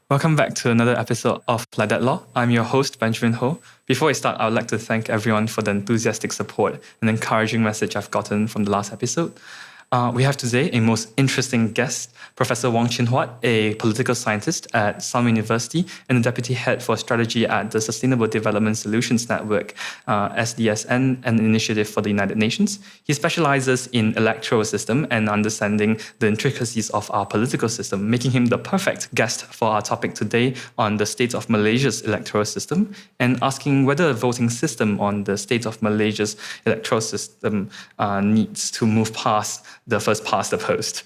Welcome back to another episode of Like That Law. I'm your host, Benjamin Ho. Before I start, I would like to thank everyone for the enthusiastic support and encouraging message I've gotten from the last episode. We have today a most interesting guest, Professor Wong Chin Huat, a political scientist at Sunway University and the deputy head for strategy at the Sustainable Development Solutions Network, SDSN, an initiative for the United Nations. He specializes in electoral system and understanding the intricacies of our political system, making him the perfect guest for our topic today on the state of Malaysia's electoral system and asking whether a voting system on the state of Malaysia's electoral system needs to move past the first past the post.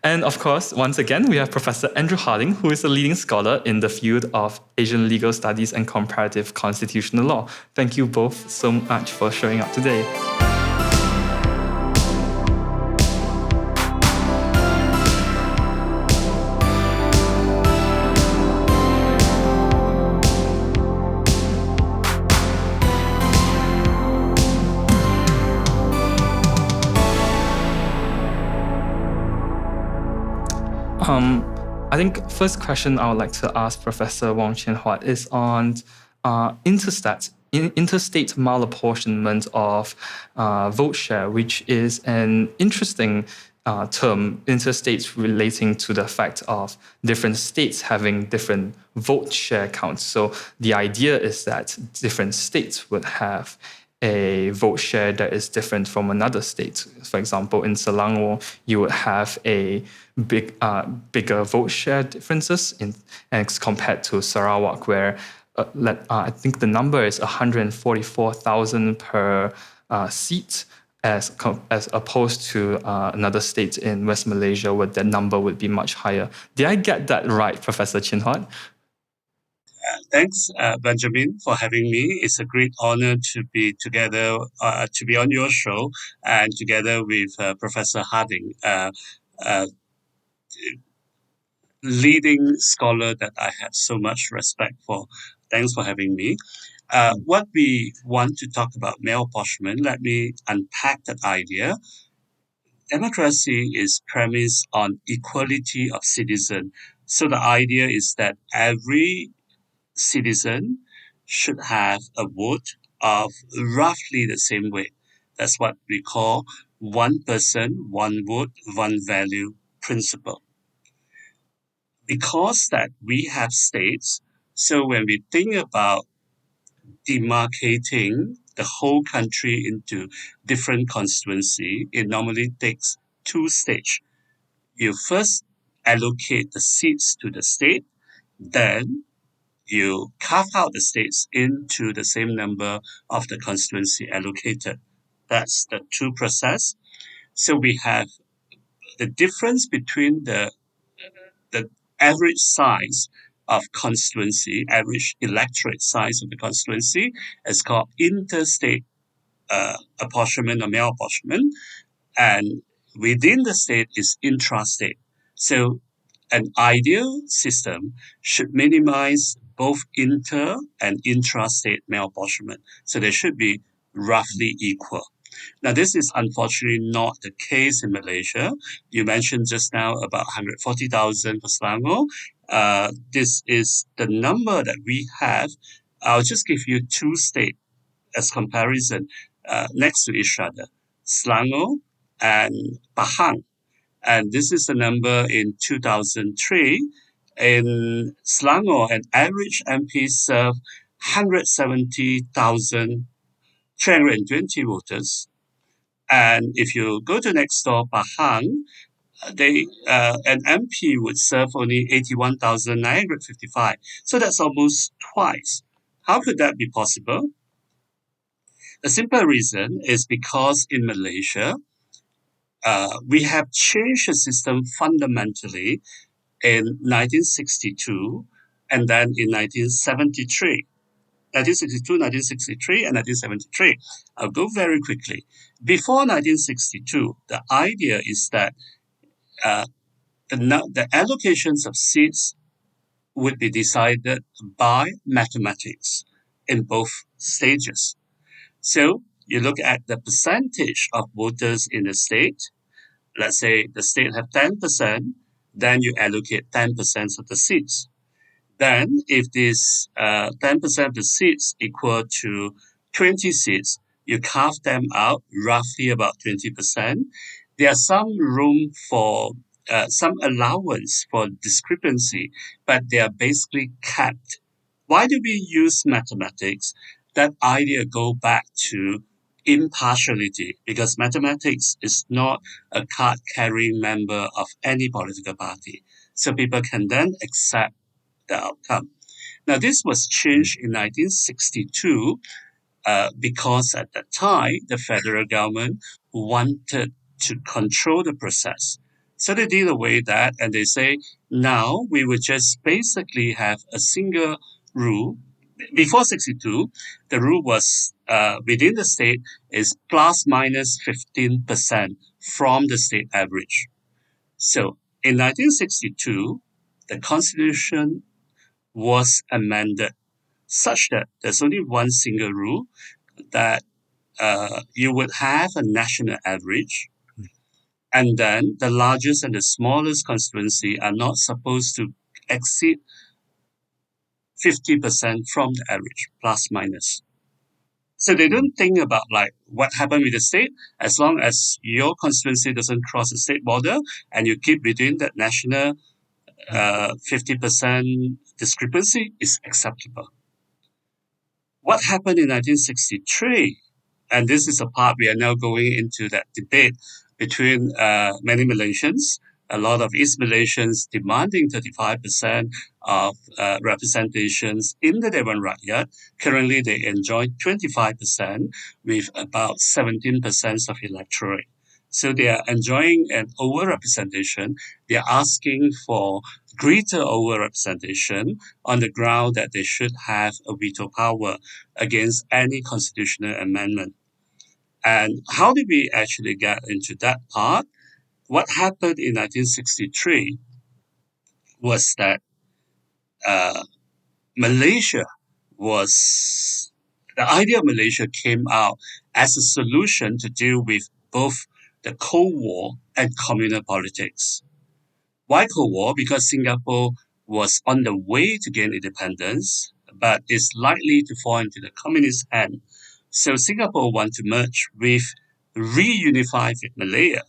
And of course, once again, we have Professor Andrew Harding, who is a leading scholar in the field of Asian legal studies and comparative constitutional law. Thank you both so much for showing up today. I think first question I would like to ask Professor Wong Chin Huat is on interstate malapportionment of vote share, which is an interesting term, interstates relating to the fact of different states having different vote share counts. So the idea is that different states would have a vote share that is different from another state. For example, in Selangor, you would have a bigger vote share differences as compared to Sarawak, where I think the number is 144,000 per seat, as opposed to another state in West Malaysia, where that number would be much higher. Did I get that right, Professor Chin Huat? Thanks, Benjamin, for having me. It's a great honor to be together, to be on your show, and together with Professor Harding, leading scholar that I have so much respect for. Thanks for having me. What we want to talk about malapportionment, let me unpack that idea. Democracy is premised on equality of citizen. So the idea is that every citizen should have a vote of roughly the same weight. That's what we call one person, one vote, one value principle. Because that we have states, so when we think about demarcating the whole country into different constituency, it normally takes two stages. You first allocate the seats to the state, then you carve out the states into the same number of the constituency allocated. That's the two process. So we have the difference between the average size of constituency, average electorate size of the constituency is called interstate apportionment or malapportionment. And within the state is intrastate. So an ideal system should minimize both inter and intrastate malapportionment. So they should be roughly equal. Now, this is unfortunately not the case in Malaysia. You mentioned just now about 140,000 for Selangor. This is the number that we have. I'll just give you two states as comparison next to each other, Selangor and Pahang. And this is the number in 2003. In Selangor, an average MP served 170,320 voters. And if you go to next door, Pahang, an MP would serve only 81,955. So that's almost twice. How could that be possible? The simple reason is because in Malaysia, we have changed the system fundamentally in 1962 and then in 1973. 1962, 1963, and 1973. I'll go very quickly. Before 1962, the idea is that the allocations of seats would be decided by mathematics in both stages. So you look at the percentage of voters in the state. Let's say the state have 10%, then you allocate 10% of the seats. Then, if this 10% of the seats equal to 20 seats, you carve them out roughly about 20%. There's some room for some allowance for discrepancy, but they are basically capped. Why do we use mathematics? That idea go back to impartiality, because mathematics is not a card carrying member of any political party. So people can then accept the outcome. Now, this was changed in 1962 because at that time the federal government wanted to control the process. So they did away that, and they say now we would just basically have a single rule. Before 62, the rule was within the state is plus minus 15% from the state average. So in 1962, the constitution was amended such that there's only one single rule that you would have a national average, and then the largest and the smallest constituency are not supposed to exceed 50% from the average, plus minus. So they don't think about like what happened with the state. As long as your constituency doesn't cross the state border and you keep within that national 50% discrepancy is acceptable. What happened in 1963? And this is a part we are now going into that debate between many Malaysians. A lot of East Malaysians demanding 35% of representations in the Dewan Rakyat. Currently, they enjoy 25% with about 17% of electorate. So they are enjoying an overrepresentation. They are asking for greater overrepresentation on the ground that they should have a veto power against any constitutional amendment. And how did we actually get into that part? What happened in 1963 was that uh, Malaysia was the idea of Malaysia came out as a solution to deal with both the Cold War and communal politics. Why Cold War? Because Singapore was on the way to gain independence, but is likely to fall into the communist hand. So Singapore want to merge with, reunify with Malaya.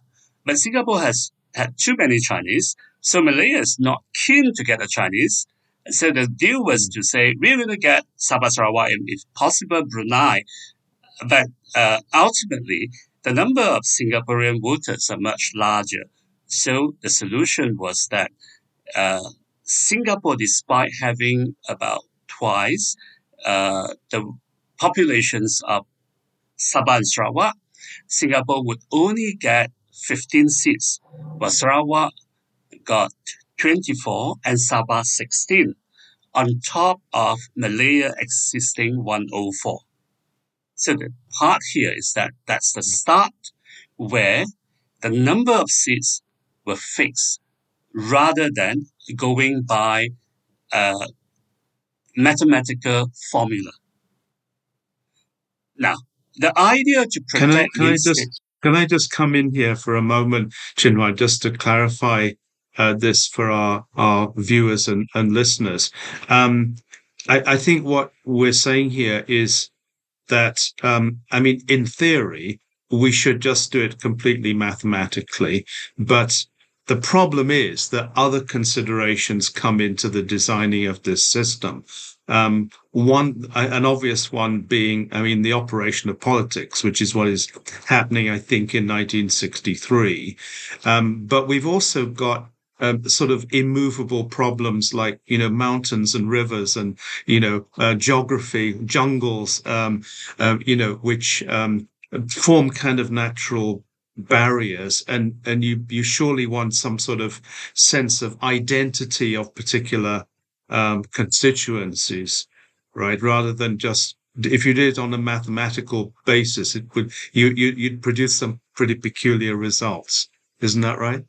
But Singapore has had too many Chinese, so Malaya is not keen to get a Chinese. So the deal was to say, we're going to get Sabah Sarawak and if possible Brunei, but ultimately, the number of Singaporean voters are much larger. So the solution was that uh, Singapore, despite having about twice the populations of Sabah and Sarawak, Singapore would only get 15 seats, while Sarawak got 24 and Sabah 16, on top of Malaya existing 104. So the part here is that that's the start where the number of seats were fixed rather than going by a mathematical formula. Now, the idea to Can I protect can I these just states. can I just come in here for a moment, Chinwai, just to clarify this for our viewers and listeners. Um, I think what we're saying here is that I mean, in theory, we should just do it completely mathematically, but the problem is that other considerations come into the designing of this system. An obvious one being, I mean, the operation of politics, which is what is happening, I think, in 1963. But we've also got sort of immovable problems like, mountains and rivers and, geography, jungles, which form kind of natural barriers, and you surely want some sort of sense of identity of particular constituencies, right? Rather than just, if you did it on a mathematical basis, it would you'd produce some pretty peculiar results. Isn't that right?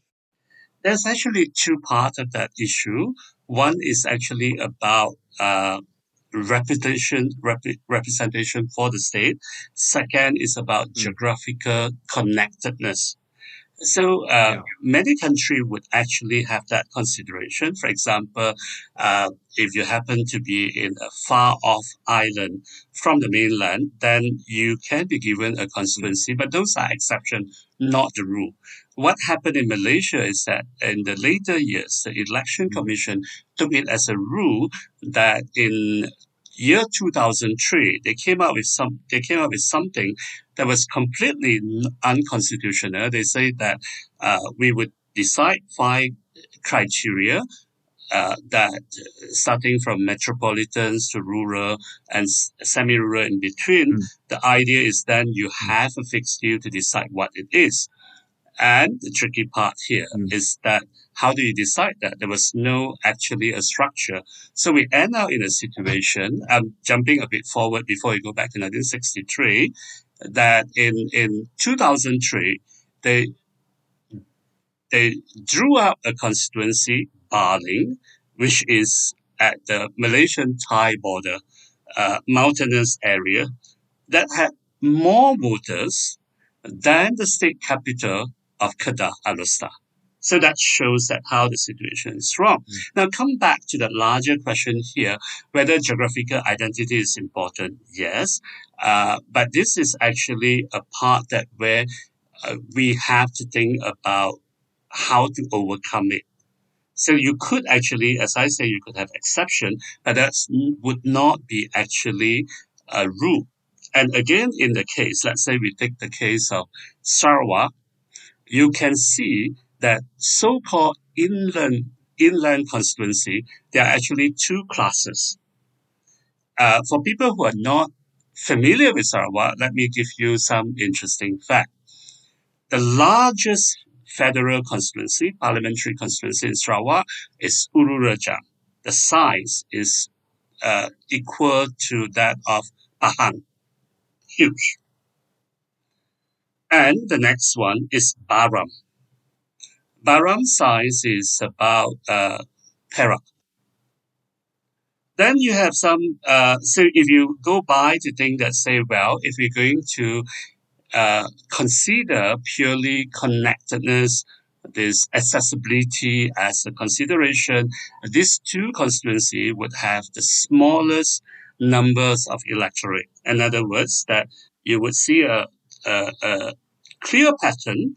There's actually two parts of that issue. One is actually about representation for the state. Second is about Mm. geographical connectedness. So Yeah. many countries would actually have that consideration. For example, if you happen to be in a far off island from the mainland, then you can be given a constituency, but those are exception, not the rule. What happened in Malaysia is that in the later years, the Election Commission took it as a rule that in year 2003 they came up with something that was completely unconstitutional. They say that we would decide five criteria that starting from metropolitans to rural and semi-rural in between. Mm. The idea is then you Mm. have a fixed due to decide what it is. And the tricky part here Mm. is that how do you decide that? There was no actually a structure. So we end up in a situation, I'm jumping a bit forward before we go back to 1963, that in 2003, they, they drew up a constituency, Baling, which is at the Malaysian-Thai border, mountainous area, that had more voters than the state capital of Kedah, Alor. So that shows that how the situation is wrong. Now come back to the larger question here, whether geographical identity is important. Yes, but this is actually a part that where we have to think about how to overcome it. So you could actually, as I say, you could have exception, but that would not be actually a rule. And again, in the case, let's say we take the case of Sarawak, you can see that so-called inland constituency, there are actually two classes. For people who are not familiar with Sarawak, let me give you some interesting fact. The largest federal constituency, parliamentary constituency in Sarawak is Ururajang. The size is equal to that of Pahang. Huge. And the next one is Baram. Baram size is about Perak. Then you have some, so if you go by to think that, say, well, if we're going to consider purely connectedness, this accessibility as a consideration, these two constituencies would have the smallest numbers of electorate. In other words, that you would see a clear pattern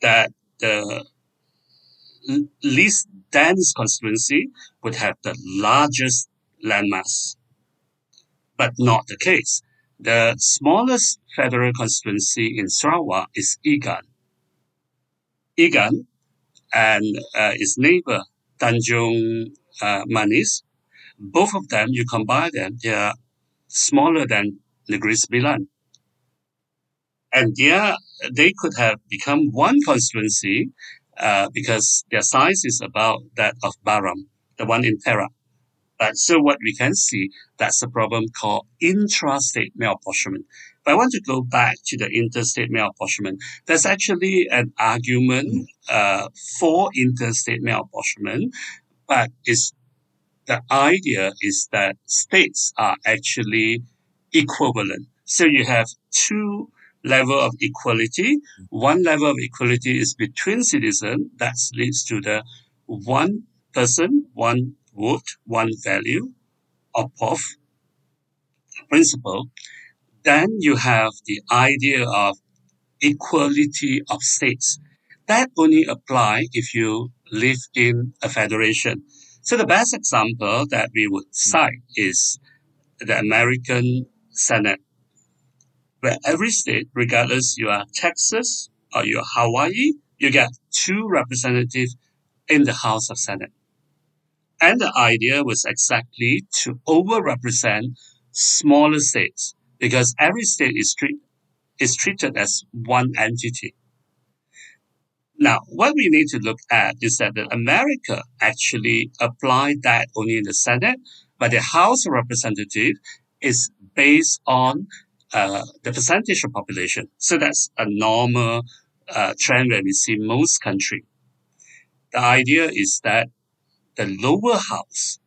that the least dense constituency would have the largest landmass, but not the case. The smallest federal constituency in Sarawak is Igan. Igan and its neighbor Tanjung Manis, both of them, you combine them, they are smaller than Negeri Sembilan. And they could have become one constituency because their size is about that of Baram, the one in Perak. But so what we can see, that's a problem called intrastate malapportionment. But I want to go back to the interstate malapportionment. There's actually an argument for interstate malapportionment, but the idea is that states are actually equivalent. So you have two level of equality. One level of equality is between citizens. That leads to the one person, one vote, one value, or POF principle. Then you have the idea of equality of states. That only apply if you live in a federation. So the best example that we would cite is the American Senate, where every state, regardless you are Texas or you're Hawaii, you get two representatives in the House of Senate. And the idea was exactly to overrepresent smaller states because every state is treated as one entity. Now, what we need to look at is that America actually applied that only in the Senate, but the House of Representatives is based on the percentage of population. So that's a normal trend where we see most countries. The idea is that the lower house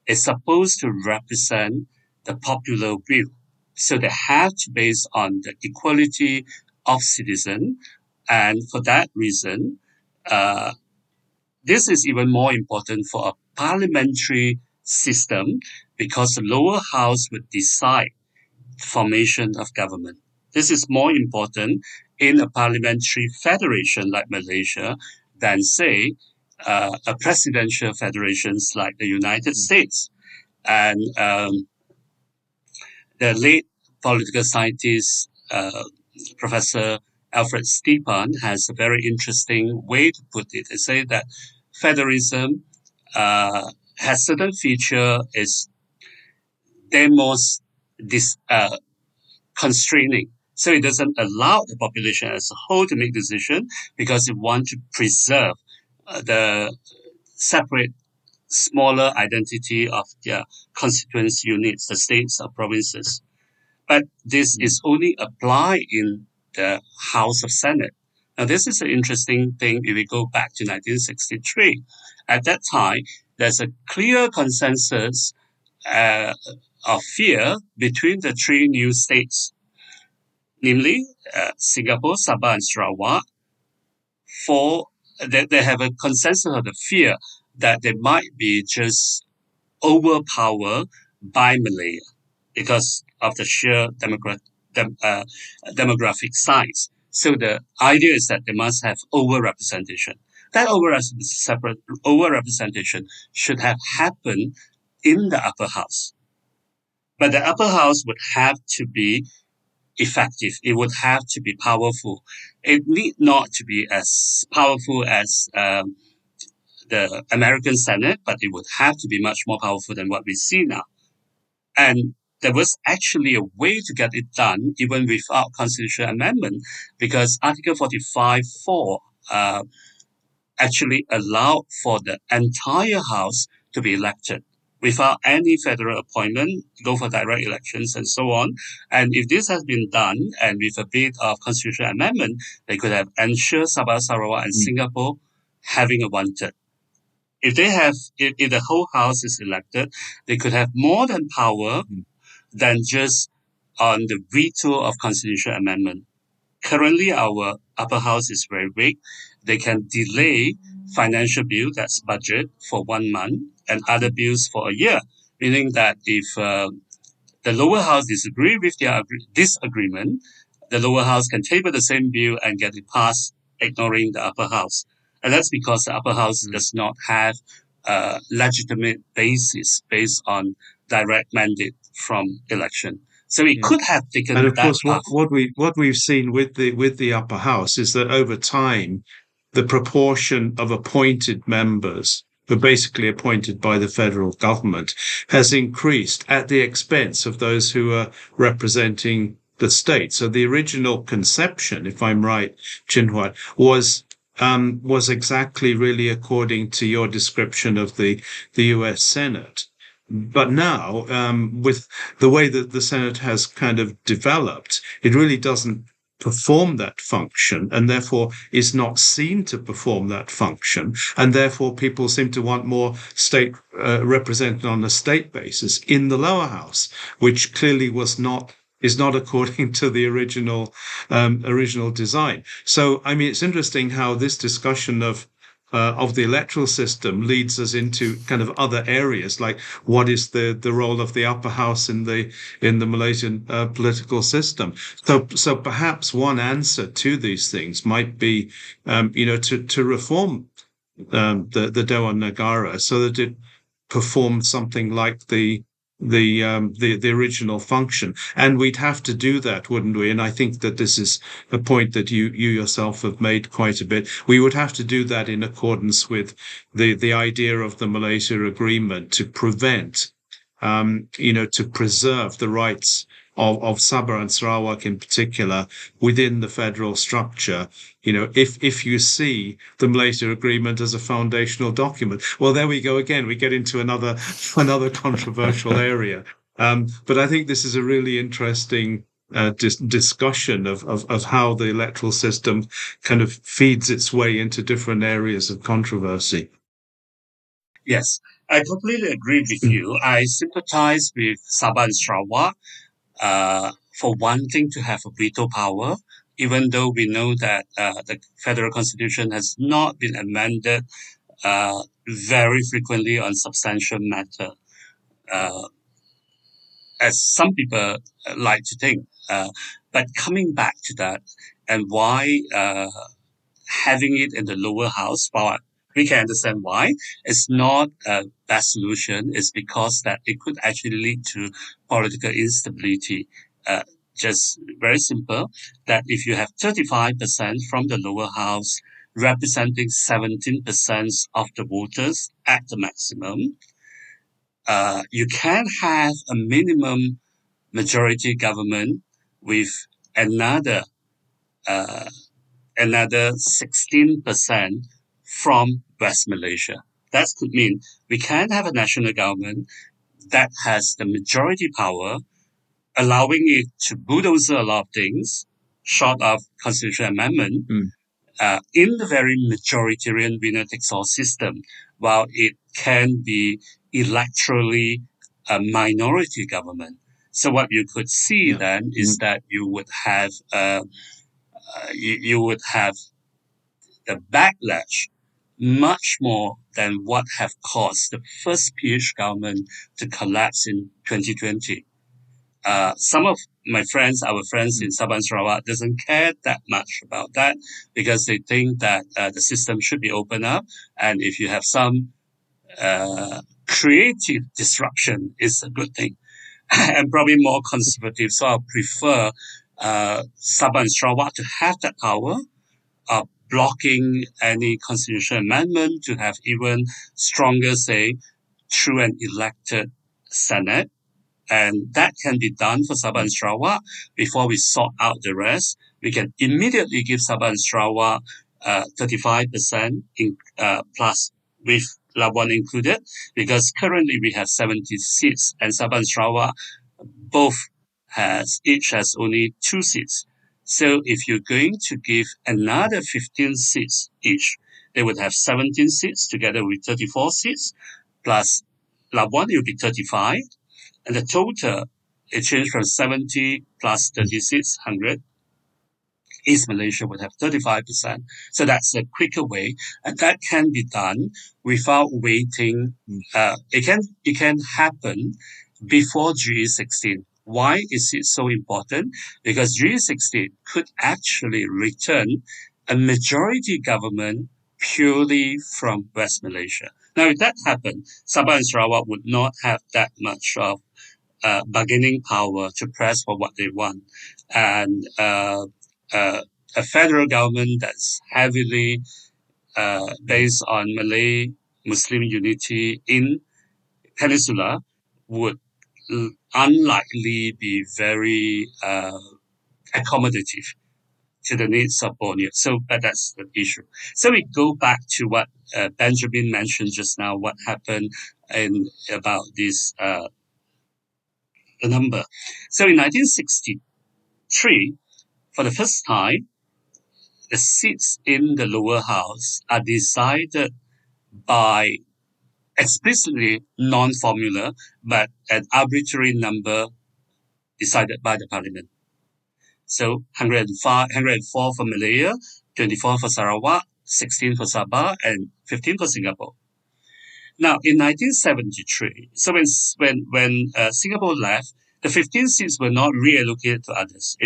is supposed to represent the popular will. So they have to base on the equality of citizens And for that reason, this is even more important for a parliamentary system because the lower house would decide formation of government. This is more important in a parliamentary federation like Malaysia than, say, a presidential federations like the United States. And the late political scientist, Professor Alfred Stepan, has a very interesting way to put it. They say that federalism has certain feature is demos this constraining. So it doesn't allow the population as a whole to make decision because it wants to preserve the separate smaller identity of their constituent units, the states or provinces. But this is only applied in the House of Senate. Now, this is an interesting thing if we go back to 1963. At that time, there's a clear consensus uh, of fear between the three new states, namely Singapore, Sabah, and Sarawak, for that they have a consensus of the fear that they might be just overpowered by Malaya because of the sheer demographic size. So the idea is that they must have overrepresentation. That overrepresentation should have happened in the upper house. But the upper house would have to be effective. It would have to be powerful. It need not to be as powerful as the American Senate, but it would have to be much more powerful than what we see now. And there was actually a way to get it done, even without constitutional amendment, because Article 45(4) actually allowed for the entire House to be elected without any federal appointment, go for direct elections and so on. And if this has been done, and with a bit of constitutional amendment, they could have ensured Sabah, Sarawak, and Singapore having a one-third. If the whole House is elected, they could have more than power than just on the veto of constitutional amendment. Currently, our upper house is very weak. They can delay financial bill, that's budget, for 1 month and other bills for a year, meaning that if the lower house disagree with their disagreement, the lower house can table the same bill and get it passed, ignoring the upper house. And that's because the upper house does not have a legitimate basis based on direct mandate from election. So it could have taken And of that course, path. what we've seen with the upper house is that over time, the proportion of appointed members, who are basically appointed by the federal government, has increased at the expense of those who are representing the state. So the original conception, if I'm right, Chin Huat, was exactly really according to your description of the U.S. Senate. But now, with the way that the Senate has kind of developed, it really doesn't perform that function and therefore is not seen to perform that function. And therefore people seem to want more state represented on a state basis in the lower house, which clearly is not according to the original design. So, I mean, it's interesting how this discussion of the electoral system leads us into kind of other areas, like what is the role of the upper house in the Malaysian political system. So perhaps one answer to these things might be, to reform the Dewan Negara so that it performs something like the original function. And we'd have to do that, wouldn't we? And I think that this is a point that you yourself have made quite a bit. We would have to do that in accordance with the idea of the Malaysia Agreement to prevent, to preserve the rights of Sabah and Sarawak in particular within the federal structure. If you see the Malaysia Agreement as a foundational document, well, there we go again. We get into another controversial area. But I think this is a really interesting discussion of how the electoral system kind of feeds its way into different areas of controversy. Yes, I completely agree with you. I sympathize with Sabah and Sarawak for wanting to have a veto power even though we know that the federal constitution has not been amended very frequently on substantial matter, uh, as some people like to think. But coming back to that, and why having it in the lower house, well, we can understand why it's not a best solution. Is because that it could actually lead to political instability. Just very simple, that if you have 35% from the lower house representing 17% of the voters at the maximum, you can have a minimum majority government with another uh, another 16% from West Malaysia. That could mean we can have a national government that has the majority power, allowing it to bulldoze a lot of things, short of constitutional amendment, in the very majoritarian winner takes all system, while it can be electorally a minority government. So what you could see then is that you would have the backlash much more than what have caused the first PH government to collapse in 2020. Some of our friends in Sabah and Sarawak, doesn't care that much about that because they think that the system should be opened up, and if you have some creative disruption, is a good thing, and probably more conservative. So I prefer Sabah and Sarawak to have that power of blocking any constitutional amendment, to have even stronger say through an elected Senate. And that can be done for Sabah and Sarawak before we sort out the rest. We can immediately give Sabah and Sarawak 35% plus with Labuan included, because currently we have 70 seats and Sabah and Sarawak both each has only 2 seats. So if you're going to give another 15 seats each, they would have 17 seats together with 34 seats, plus Labuan will be 35, and the total, it changed from 70 plus 36, 100. East Malaysia would have 35%. So that's a quicker way, and that can be done without waiting. It can happen before GE16. Why is it so important? Because GE16 could actually return a majority government purely from West Malaysia. Now, if that happened, Sabah and Sarawak would not have that much of bargaining power to press for what they want. And a federal government that's heavily based on Malay Muslim unity in Peninsula would unlikely be very accommodative to the needs of Borneo. So, but that's the issue. So we go back to what Benjamin mentioned just now, what happened in about this the number. So in 1963, for the first time, the seats in the lower house are decided by explicitly non-formula, but an arbitrary number decided by the parliament. So 104 for Malaya, 24 for Sarawak, 16 for Sabah, and 15 for Singapore. Now, in 1973, so when Singapore left, the 15 seats were not reallocated to others.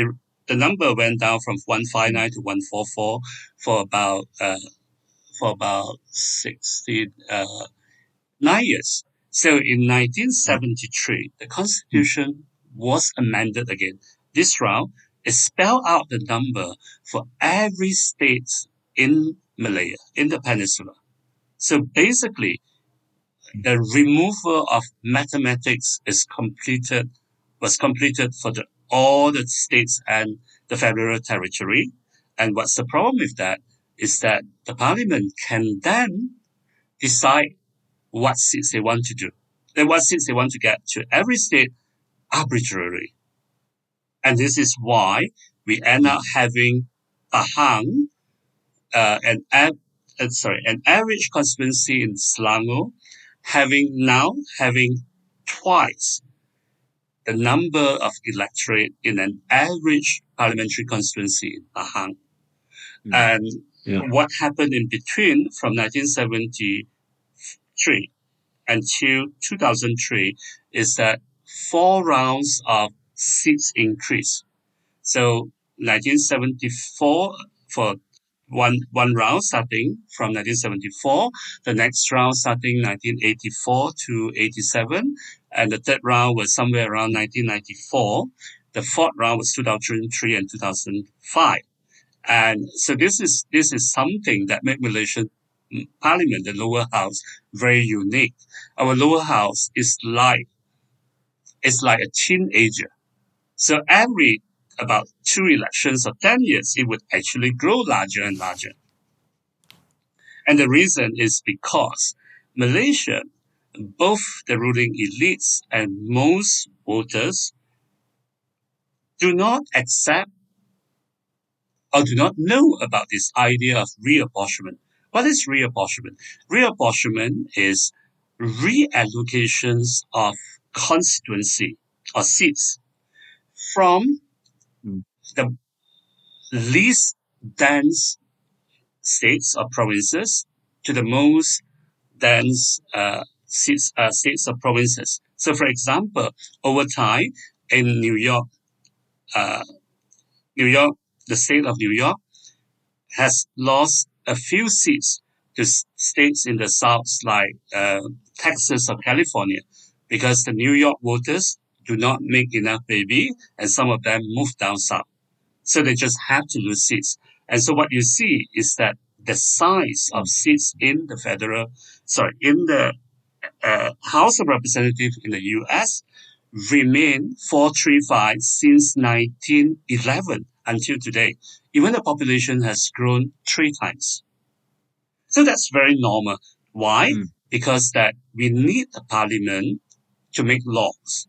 The number went down from 159 to 144 for about 9 years. So in 1973, the constitution was amended again. This round, it spelled out the number for every state in Malaya, in the peninsula. So basically, the removal of mathematics was completed for all the states and the federal territory. And what's the problem with that is that the parliament can then decide what seats they want to do, and what seats they want to get to every state arbitrarily. And this is why we end up having Pahang, an average constituency in Selangor, having twice the number of electorate in an average parliamentary constituency in Pahang. And what happened in between from 1973 until 2003 is that 4 rounds of seats increase. So 1974 for one round starting from 1974, the next round starting 1984 to 87, and the third round was somewhere around 1994. The fourth round was 2003 and 2005. And so this is something that made Malaysian Parliament, the lower house, very unique. Our lower house is like a teenager. So every about 2 elections or 10 years, it would actually grow larger and larger. And the reason is because Malaysia, both the ruling elites and most voters do not accept or do not know about this idea of reapportionment. What is reapportionment? Reapportionment is reallocations of constituency or seats from the least dense states or provinces to the most dense states or provinces. So, for example, over time in New York, the state of New York has lost a few seats to states in the south like Texas or California because the New York voters do not make enough baby and some of them move down south. So they just have to lose seats. And so what you see is that the size of seats in the House of Representatives in the US remain 435 since 1911 until today. Even the population has grown 3 times. So that's very normal. Why? Because that we need a parliament to make laws.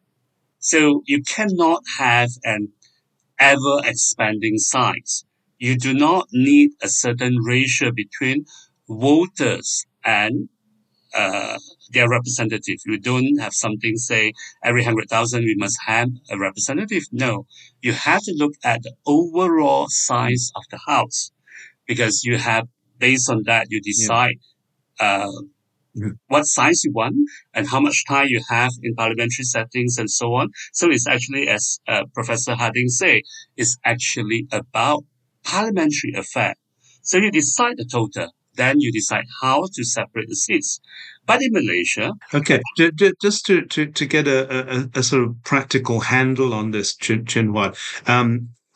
So you cannot have an ever expanding size. You do not need a certain ratio between voters and their representative. You don't have something say every 100,000 we must have a representative. No, you have to look at the overall size of the house because you have based on that you decide what size you want and how much time you have in parliamentary settings and so on. So it's actually, as Professor Harding say, it's actually about parliamentary affair. So you decide the total, then you decide how to separate the seats. But in Malaysia, Okay, just to get a sort of practical handle on this, Chin Huat.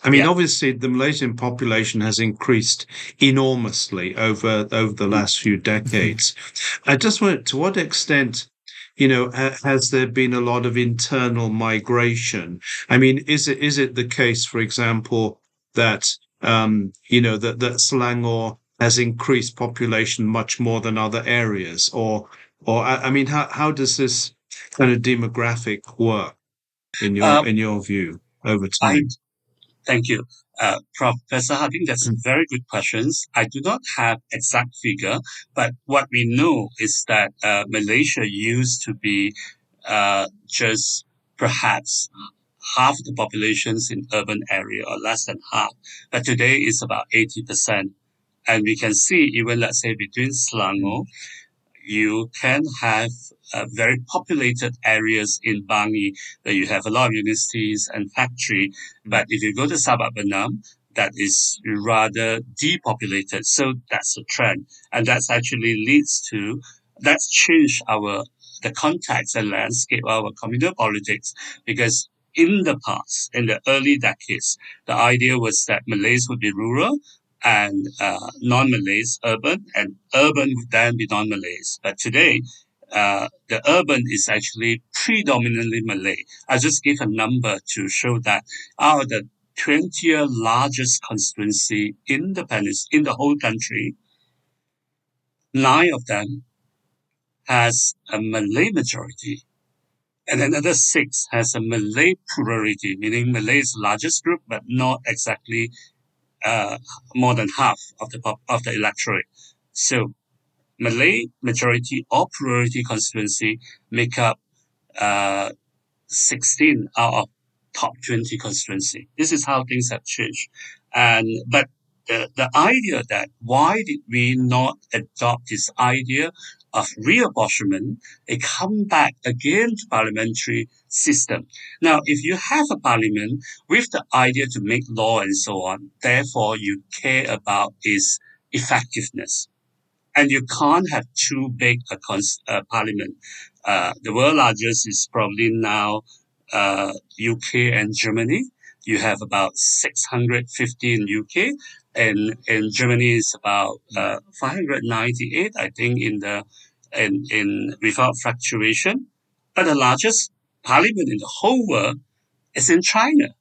I mean, obviously, the Malaysian population has increased enormously over the last few decades. I just wonder, to what extent, has there been a lot of internal migration? I mean, is it the case, for example, that that Selangor has increased population much more than other areas, or I mean, how does this kind of demographic work in your view over I time? thank you. Professor Harding, that's very good questions. I do not have exact figure, but what we know is that Malaysia used to be just perhaps half the populations in urban area or less than half, but today it's about 80%. And we can see even, let's say, between Selangor, you can have very populated areas in Bangi where you have a lot of universities and factory. But if you go to Sabah Benam, that is rather depopulated. So that's a trend. And that's actually that's changed the context and landscape of our communal politics because in the past, in the early decades, the idea was that Malays would be rural and non-Malays urban, and urban would then be non-Malays. But today, the urban is actually predominantly Malay. I'll just give a number to show that out of the 20th largest constituency in the whole country, 9 of them has a Malay majority. And another 6 has a Malay plurality, meaning Malay is the largest group, but not exactly more than half of the electorate. So Malay majority or plurality constituency make up 16 out of top 20 constituency. This is how things have changed. But the idea that why did we not adopt this idea of reapportionment, it come back again to parliamentary system. Now, if you have a parliament with the idea to make law and so on, therefore you care about its effectiveness. And you can't have too big a parliament. The world largest is probably now UK and Germany. You have about 650 in UK, and in Germany is about 598, I think, in without fluctuation. But the largest parliament in the whole world is in China.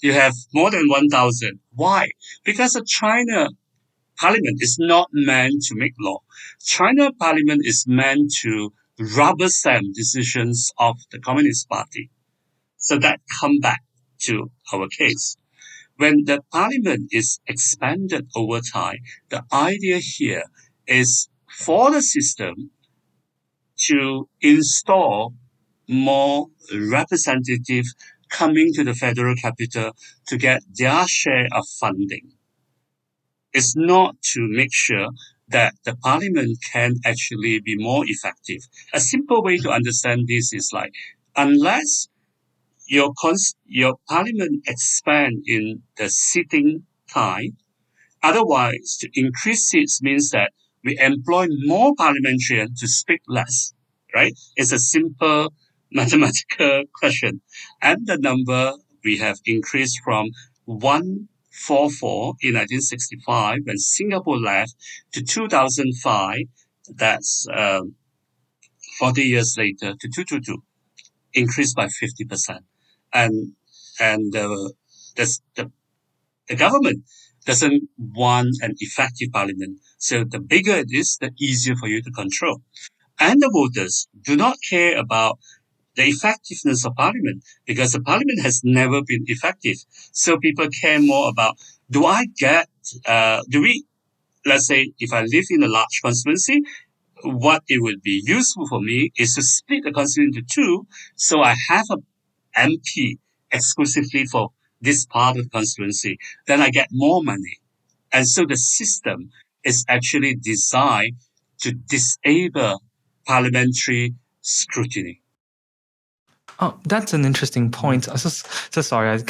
You have more than 1,000. Why? Because the China Parliament is not meant to make law. China Parliament is meant to rubber stamp decisions of the Communist Party. So that come back to our case. When the Parliament is expanded over time, the idea here is for the system to install more representative coming to the federal capital to get their share of funding. It's not to make sure that the parliament can actually be more effective. A simple way to understand this is like, unless your parliament expand in the sitting time, otherwise to increase seats means that we employ more parliamentarians to speak less, right? It's a simple mathematical question. And the number we have increased from 144 in 1965 when Singapore left to 2005, that's 40 years later, to 222, increased by 50%. And the government doesn't want an effective parliament. So the bigger it is, the easier for you to control. And the voters do not care about the effectiveness of parliament because the parliament has never been effective. So people care more about, let's say if I live in a large constituency, what it would be useful for me is to split the constituency into two. So I have a MP exclusively for this part of the constituency, then I get more money. And so the system is actually designed to disable parliamentary scrutiny. Oh, that's an interesting point. So sorry.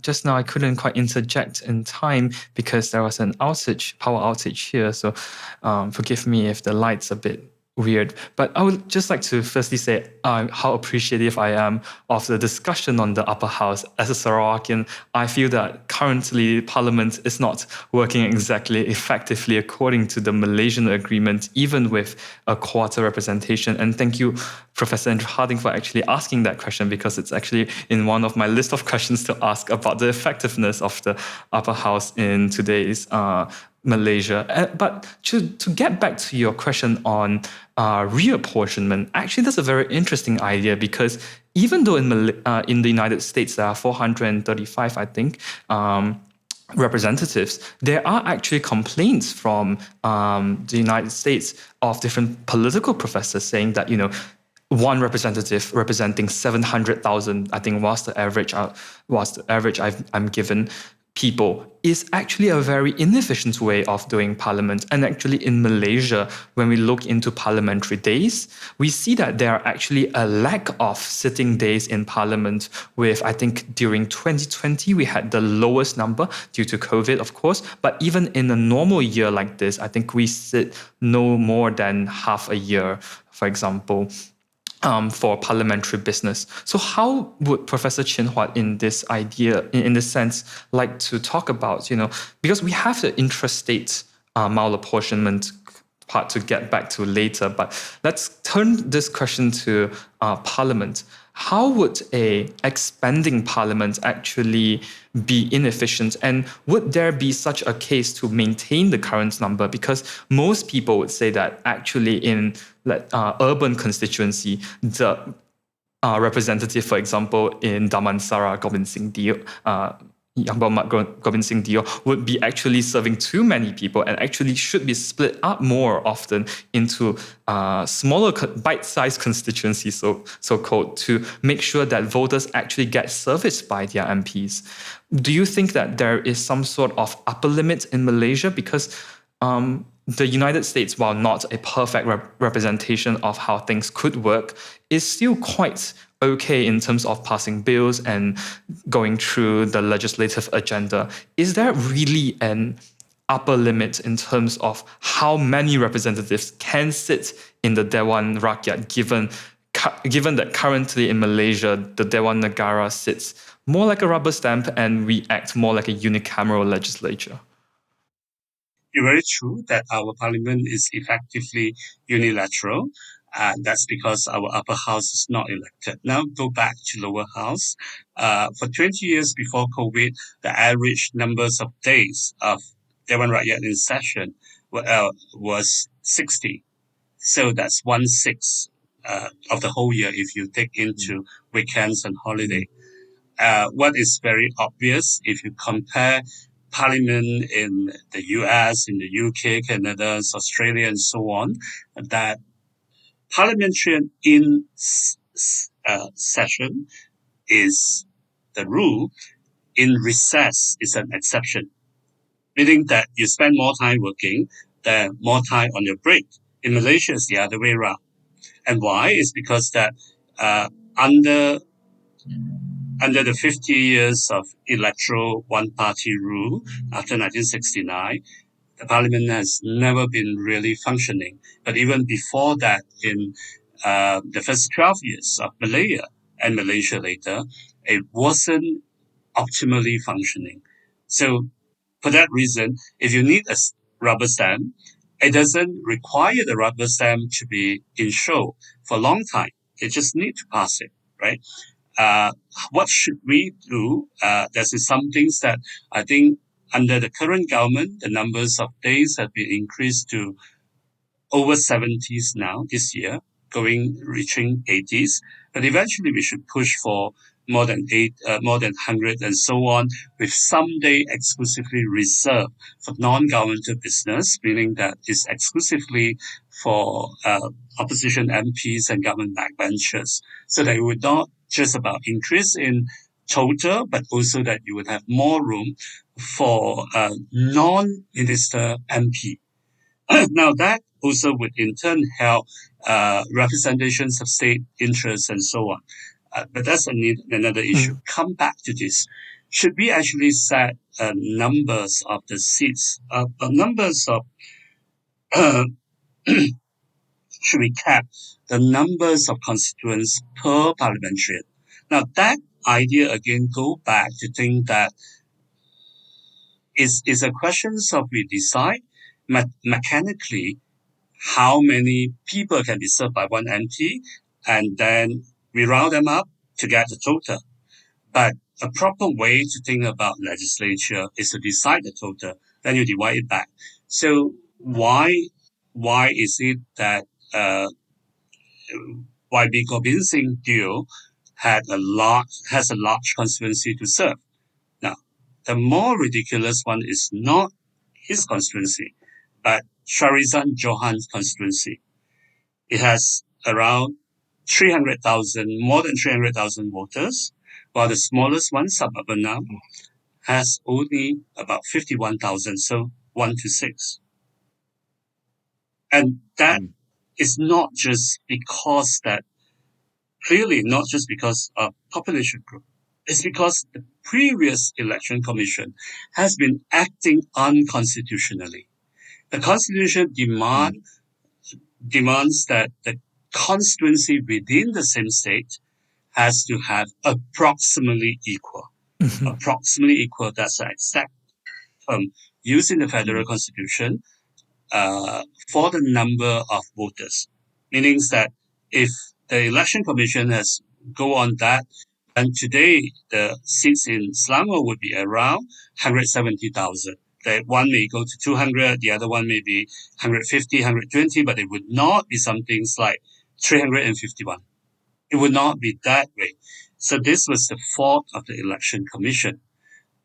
Just now I couldn't quite interject in time because there was an power outage here. So forgive me if the light's a bit weird. But I would just like to firstly say how appreciative I am of the discussion on the upper house. As a Sarawakian, I feel that currently Parliament is not working exactly effectively according to the Malaysian agreement, even with a quarter representation. And thank you, Professor Andrew Harding, for actually asking that question, because it's actually in one of my list of questions to ask about the effectiveness of the upper house in today's Malaysia. But to get back to your question on reapportionment, actually that's a very interesting idea, because even though in the United States there are 435, I think, representatives, there are actually complaints from the United States of different political professors saying that, one representative representing 700,000, I think was the average I'm given, people, is actually a very inefficient way of doing parliament. And actually in Malaysia, when we look into parliamentary days, we see that there are actually a lack of sitting days in parliament with, I think during 2020, we had the lowest number due to COVID, of course. But even in a normal year like this, I think we sit no more than half a year, for example, for parliamentary business. So how would Professor Chin Huat in this sense, like to talk about, because we have the intrastate malapportionment part to get back to later, but let's turn this question to Parliament. How would a expanding Parliament actually be inefficient? And would there be such a case to maintain the current number? Because most people would say that actually in urban constituency, the representative, for example, in Damansara, Gobind Singh Dio, Yang Berhormat Gobind Singh Dio would be actually serving too many people and actually should be split up more often into smaller bite-sized constituencies, so-called, to make sure that voters actually get serviced by their MPs. Do you think that there is some sort of upper limit in Malaysia? Because the United States, while not a perfect representation of how things could work, is still quite okay in terms of passing bills and going through the legislative agenda. Is there really an upper limit in terms of how many representatives can sit in the Dewan Rakyat, given that currently in Malaysia, the Dewan Negara sits more like a rubber stamp and we act more like a unicameral legislature? You're very true that our parliament is effectively unilateral. And that's because our upper house is not elected. Now go back to lower house. For 20 years before COVID, the average numbers of days of Dewan Rakyat in session was 60. So that's 1/6 of the whole year if you take into weekends and holiday. What is very obvious if you compare parliament in the US, in the UK, Canada, Australia, and so on, that parliamentarian in session is the rule, in recess is an exception, meaning that you spend more time working than more time on your break. In Malaysia, it's the other way around. And why? It's because that under the 50 years of electoral one-party rule after 1969, the parliament has never been really functioning. But even before that, in the first 12 years of Malaya and Malaysia later, it wasn't optimally functioning. So for that reason, if you need a rubber stamp, it doesn't require the rubber stamp to be in show for a long time. They just need to pass it, right? What should we do? There's some things that I think under the current government, the numbers of days have been increased to over 70s now this year, reaching 80s. But eventually we should push for more than 100 and so on, with some day exclusively reserved for non-governmental business, meaning that it's exclusively for opposition MPs and government backbenchers, so that it would not just about increase in total, but also that you would have more room for non-minister MP. Now that also would in turn help representations of state interests and so on. But that's another issue. Come back to this. Should we actually set numbers of the seats, numbers of, should we cap the numbers of constituents per parliamentarian? Now that idea again go back to think that is a question of we decide mechanically how many people can be served by one MP, and then we round them up to get the total. But a proper way to think about legislature is to decide the total, then you divide it back. So why is it that YB Gobind Singh Dio has a large constituency to serve? Now, the more ridiculous one is not his constituency, but Sharizan Johan's constituency. It has around 300,000, more than 300,000 voters, while the smallest one, Suburban, has only about 51,000, so 1-6. And that is not just because that, clearly not just because of population group. It's because the previous election commission has been acting unconstitutionally. The constitution demands that the constituency within the same state has to have approximately equal. Approximately equal, that's the exact term used in the federal constitution for the number of voters. Meaning that if the election commission has go on that, and today the seats in Selangor would be around 170,000. The one may go to 200, the other one may be 150, 120, but it would not be something like 351. It would not be that way. So this was the fault of the election commission.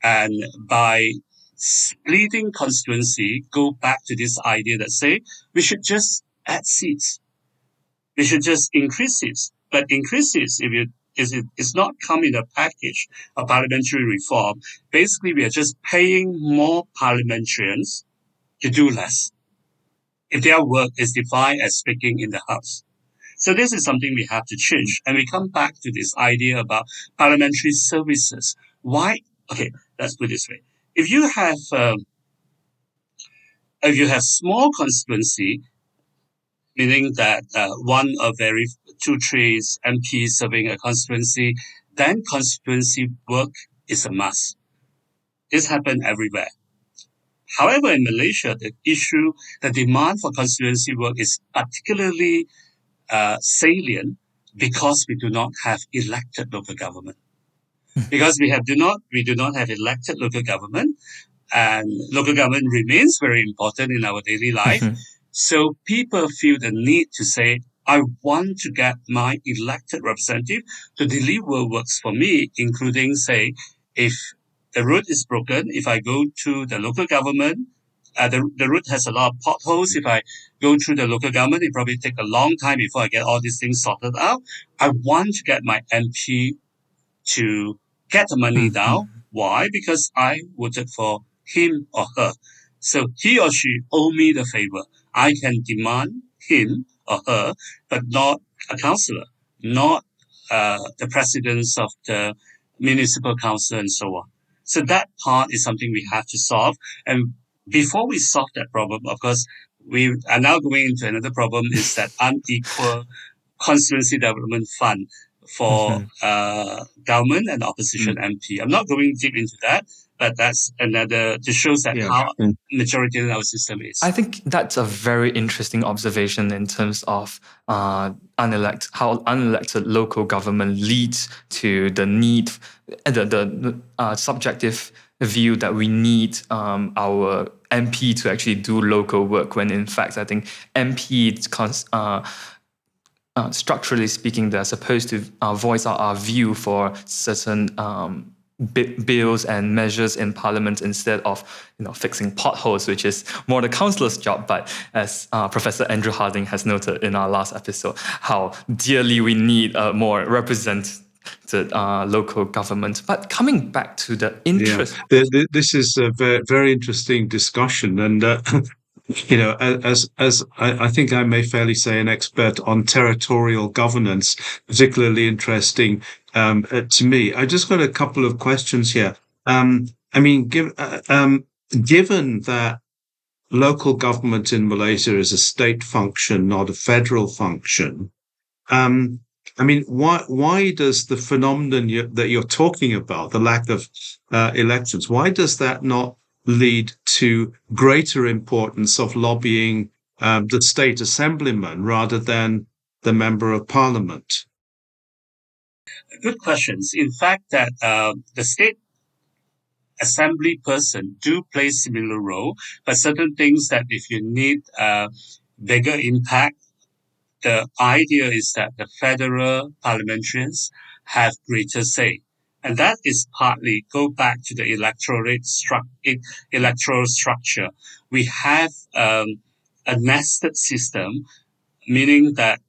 And by splitting constituency, go back to this idea that say we should just add seats. We should just increase seats. But increase seats, if you is not come in a package of parliamentary reform, basically we are just paying more parliamentarians to do less if their work is defined as speaking in the House. So this is something we have to change. And we come back to this idea about parliamentary services. Why? Okay, let's put it this way. If you have small constituency, meaning that one of very 2-3 MPs serving a constituency, then constituency work is a must. This happens everywhere. However, in Malaysia, the demand for constituency work is particularly salient because we do not have elected local government. Because we do not have elected local government, and local government remains very important in our daily life. So people feel the need to say, I want to get my elected representative to deliver works for me, including, say, if the road is broken, if I go to the local government, the road has a lot of potholes. If I go through the local government, it probably take a long time before I get all these things sorted out. I want to get my MP to get the money now. Why? Because I voted for him or her. So he or she owe me the favor. I can demand him or her, but not a councillor, not the presidents of the municipal council and so on. So that part is something we have to solve. And before we solve that problem, of course, we are now going into another problem is that unequal constituency development fund for government and opposition MP. I'm not going deep into that, but that's another to show that how majority in our system is. I think that's a very interesting observation in terms of how unelected local government leads to the need, the subjective view that we need our MP to actually do local work, when in fact I think MPs structurally speaking, they're supposed to voice out our view for certain bills and measures in Parliament instead of fixing potholes, which is more the councillor's job. But as Professor Andrew Harding has noted in our last episode, how dearly we need a more represented local government. But coming back to the interest, this is a very, very interesting discussion, and as I think I may fairly say an expert on territorial governance, particularly interesting to me. I just got a couple of questions here. Given that local government in Malaysia is a state function, not a federal function, why does the phenomenon that you're talking about, the lack of elections, why does that not lead to greater importance of lobbying the state assemblyman rather than the member of parliament? Good questions. In fact, that the state assembly person do play similar role, but certain things that if you need bigger impact, the idea is that the federal parliamentarians have greater say. And that is partly go back to the electoral structure. We have a nested system, meaning that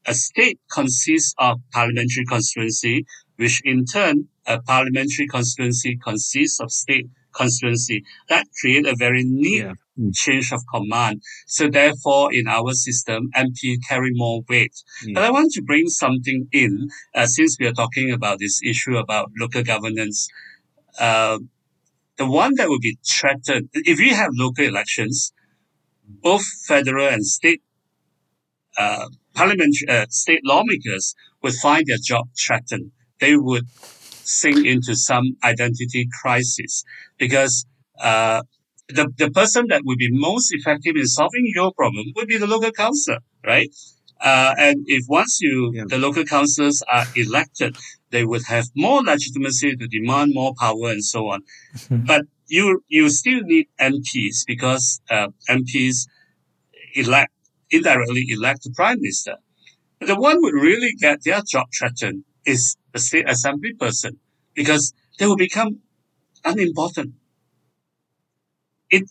a state consists of parliamentary constituency, which in turn a parliamentary constituency consists of state constituency. That creates a very neat change of command. So therefore, in our system, MP carry more weight. But I want to bring something in, since we are talking about this issue about local governance. The one that will be threatened, if we have local elections, both federal and state state lawmakers would find their job threatened. They would sink into some identity crisis because the person that would be most effective in solving your problem would be the local council, right? And if once the local councillors are elected, they would have more legitimacy to demand more power and so on. But you still need MPs because MPs indirectly elect the prime minister. But the one who would really get their job threatened is the state assembly person, because they will become unimportant.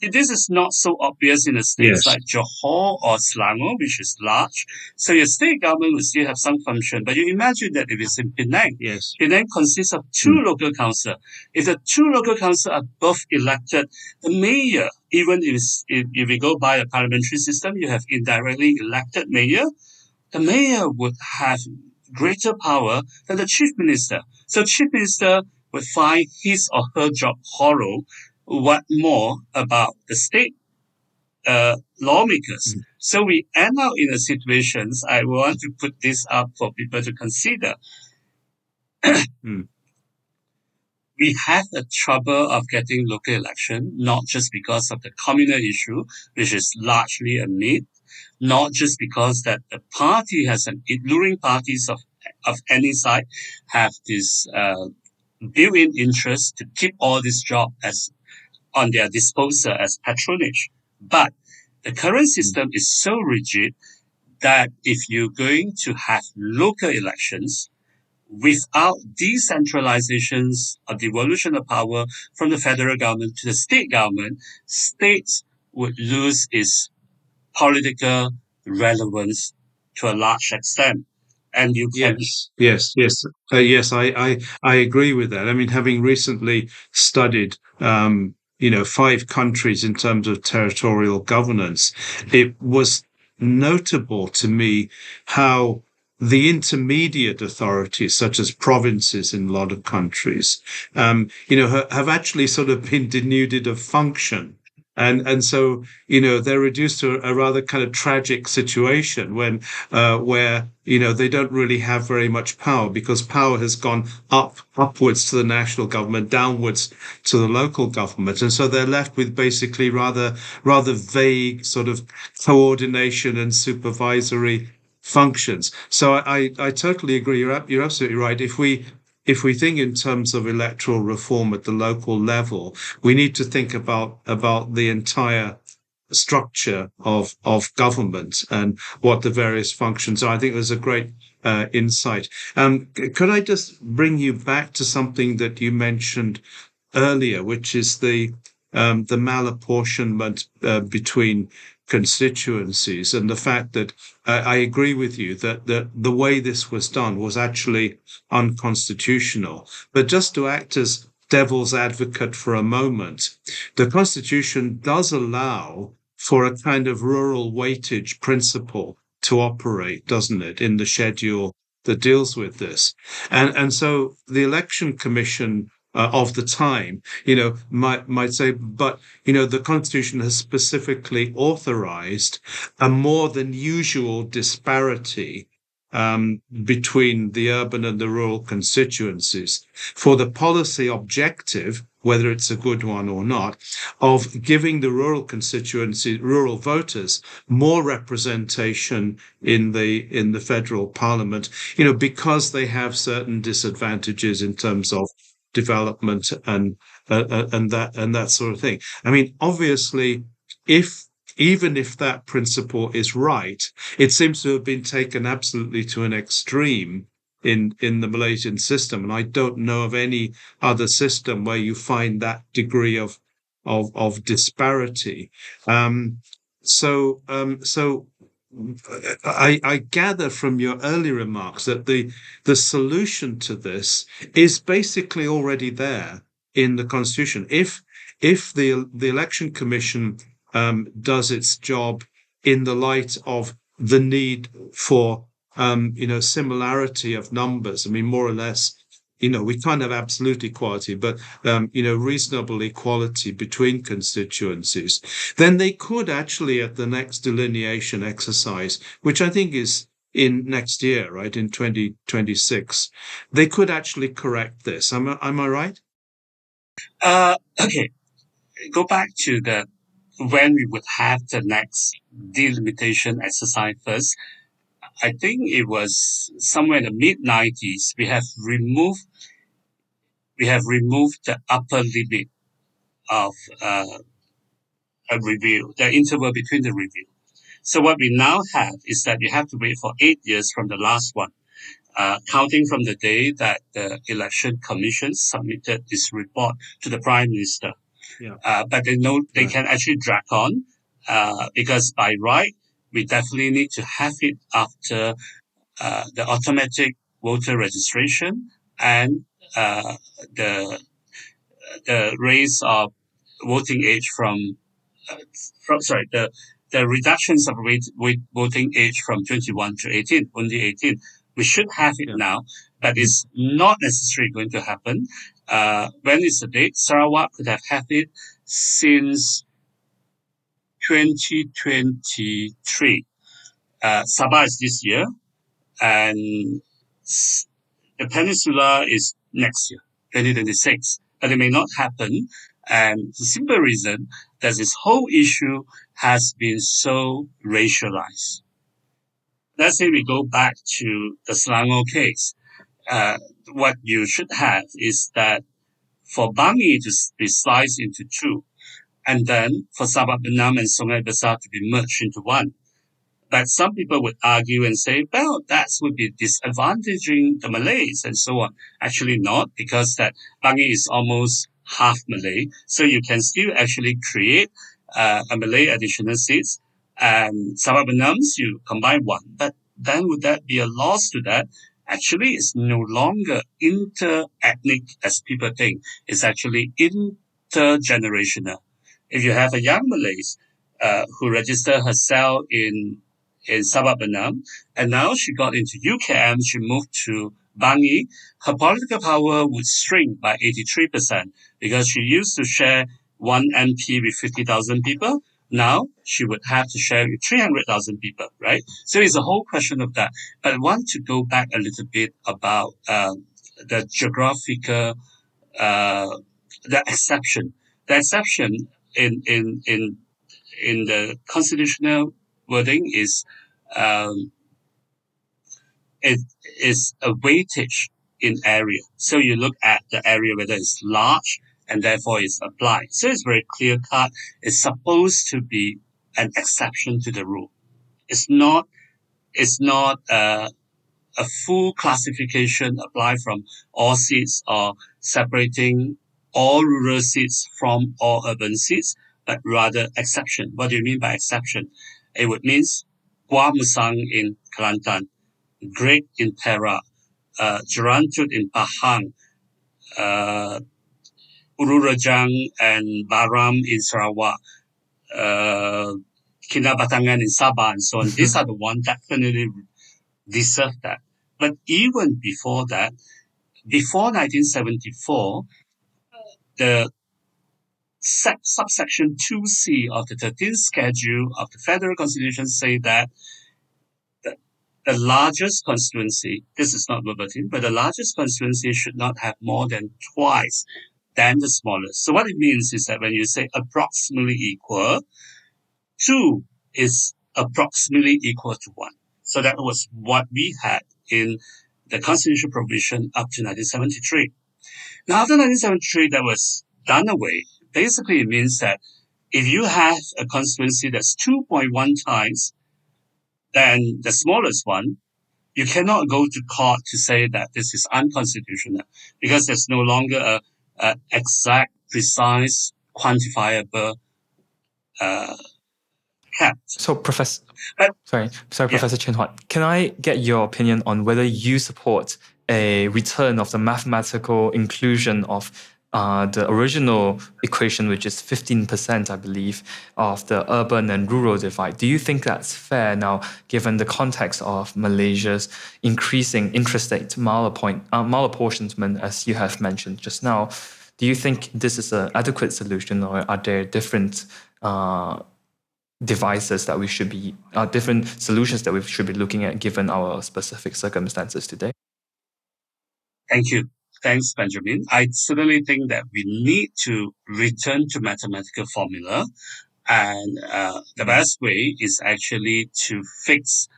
This is not so obvious in the states Yes. like Johor or Selangor, which is large. So your state government will still have some function. But you imagine that if it's in Penang, Yes. Penang consists of two Mm. local councils. If the two local councils are both elected, the mayor, even if we go by a parliamentary system, you have indirectly elected mayor, the mayor would have greater power than the chief minister. So chief minister would find his or her job hollow. What more about the state lawmakers? Mm. So we end up in a situation. I want to put this up for people to consider. Mm. We have the trouble of getting local election, not just because of the communal issue, which is largely a myth, not just because that the party has ruling parties of any side have this built-in interest to keep all this job as on their disposal as patronage. But the current system is so rigid that if you're going to have local elections without decentralizations or devolution of power from the federal government to the state government, states would lose its political relevance to a large extent. And you can, Yes, yes, yes, yes. I agree with that. I mean, having recently studied, 5 countries in terms of territorial governance, it was notable to me how the intermediate authorities, such as provinces in a lot of countries, have actually sort of been denuded of function. And so, they're reduced to a rather kind of tragic situation where they don't really have very much power because power has gone upwards to the national government, downwards to the local government, and so they're left with basically rather vague sort of coordination and supervisory functions. So I totally agree. You're absolutely right. If we think in terms of electoral reform at the local level, we need to think about the entire structure of government and what the various functions are. I think there's a great insight. Could I just bring you back to something that you mentioned earlier, which is the malapportionment between constituencies and the fact that I agree with you that the way this was done was actually unconstitutional. But just to act as devil's advocate for a moment, the Constitution does allow for a kind of rural weightage principle to operate, doesn't it, in the schedule that deals with this. And so the Election Commission of the time, might say, but the Constitution has specifically authorized a more than usual disparity between the urban and the rural constituencies for the policy objective, whether it's a good one or not, of giving the rural voters more representation in the federal parliament, because they have certain disadvantages in terms of development and that sort of thing. I mean, obviously, if even if that principle is right, it seems to have been taken absolutely to an extreme in the Malaysian system, and I don't know of any other system where you find that degree of disparity. So I gather from your earlier remarks that the solution to this is basically already there in the Constitution. If the Election Commission does its job in the light of the need for similarity of numbers. I mean, more or less, we can't have absolute equality, but reasonable equality between constituencies. Then they could actually, at the next delineation exercise, which I think is in next year, right, in 2026, they could actually correct this. Am I right? okay, go back to the when we would have the next delimitation exercise first. I think it was somewhere in the mid 90s. We have removed the upper limit of a review, the interval between the review. So what we now have is that you have to wait for 8 years from the last one. counting from the day that the Election Commission submitted this report to the Prime Minister. But they know they can actually drag on because by right, we definitely need to have it after the automatic voter registration and the raise of voting age the reductions of voting age from 21 to 18, only 18. We should have it now, but it's not necessarily going to happen. When is the date? Sarawak could have had it since 2023. Sabah is this year, and the Peninsula is next year, 2026. But it may not happen, and the simple reason that this whole issue has been so racialized. Let's say we go back to the Selangor case. What you should have is that for Bangi to be sliced into two, and then for Sabah Benam and Sungai Besar to be merged into one. But some people would argue and say, well, that would be disadvantaging the Malays and so on. Actually not, because that Bangi is almost half Malay. So you can still actually create a Malay additional seats. And Sabah Benams, you combine one. But then would that be a loss to that? Actually, it's no longer inter-ethnic as people think. It's actually intergenerational. If you have a young Malays who register herself in Sabah Benam, and now she got into UKM, she moved to Bangi, her political power would shrink by 83% because she used to share one MP with 50,000 people. Now she would have to share with 300,000 people, right? So it's a whole question of that. But I want to go back a little bit about the geographical, the exception. The exception in the constitutional wording is it is a weightage in area. So you look at the area whether it's large and therefore it's applied. So it's very clear cut. It's supposed to be an exception to the rule. It's not a full classification applied from all seats or separating all rural seats from all urban seats, but rather exception. What do you mean by exception? It would mean Gua Musang in Kelantan, Great in Perak, Jerantut in Pahang, Ururajang and Baram in Sarawak, Kinabatangan in Sabah, and so on. These are the ones that definitely deserve that. But even before that, before 1974, the subsection 2C of the 13th schedule of the Federal Constitution say that the largest constituency, this is not verbatim, but the largest constituency should not have more than twice than the smallest. So what it means is that when you say approximately equal, 2 is approximately equal to 1. So that was what we had in the constitutional provision up to 1973. Now, after 1973, that was done away. Basically, it means that if you have a constituency that's 2.1 times than the smallest one, you cannot go to court to say that this is unconstitutional because there's no longer a exact, precise, quantifiable cap. So, Professor Chin Huat, can I get your opinion on whether you support a return of the mathematical inclusion of the original equation, which is 15%, I believe, of the urban and rural divide? Do you think that's fair now, given the context of Malaysia's increasing interstate malapportionment, as you have mentioned just now? Do you think this is an adequate solution, or are there different devices that we should be, different solutions that we should be looking at given our specific circumstances today? Thank you. Thanks, Benjamin. I certainly think that we need to return to mathematical formula, and the best way is actually to fix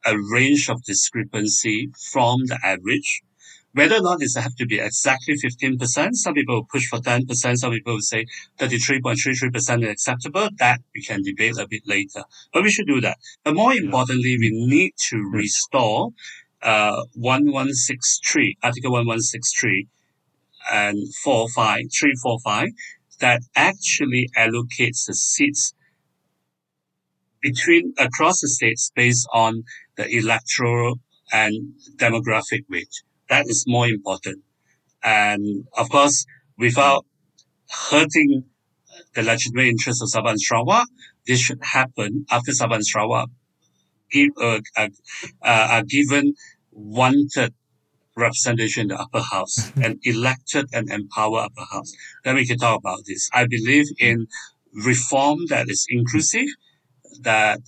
a range of discrepancy from the average. Whether or not it have to be exactly 15%, some people will push for 10%, some people will say 33.33% is acceptable. That we can debate a bit later. But we should do that. But more importantly, we need to restore 1163, Article 1163 and 345, that actually allocates the seats across the states based on the electoral and demographic weight. That is more important. And of course, without hurting the legitimate interests of Sabah and Sarawak, this should happen after Sabah and Sarawak are given wanted representation in the upper house and elected and empowered upper house. Then we can talk about this. I believe in reform that is inclusive, that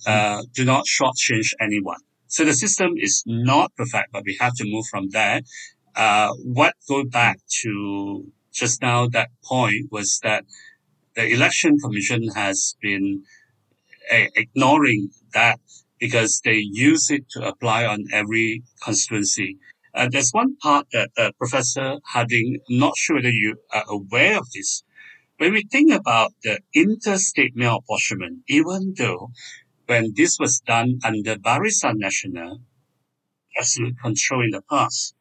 do not shortchange anyone. So the system is not perfect, but we have to move from there. What go back to just now, that point was that the Election Commission has been ignoring that because they use it to apply on every constituency. There's one part that Professor Harding, I'm not sure whether you are aware of this. When we think about the interstate mail apportionment, even though when this was done under Barisan Nasional, absolute control in the past,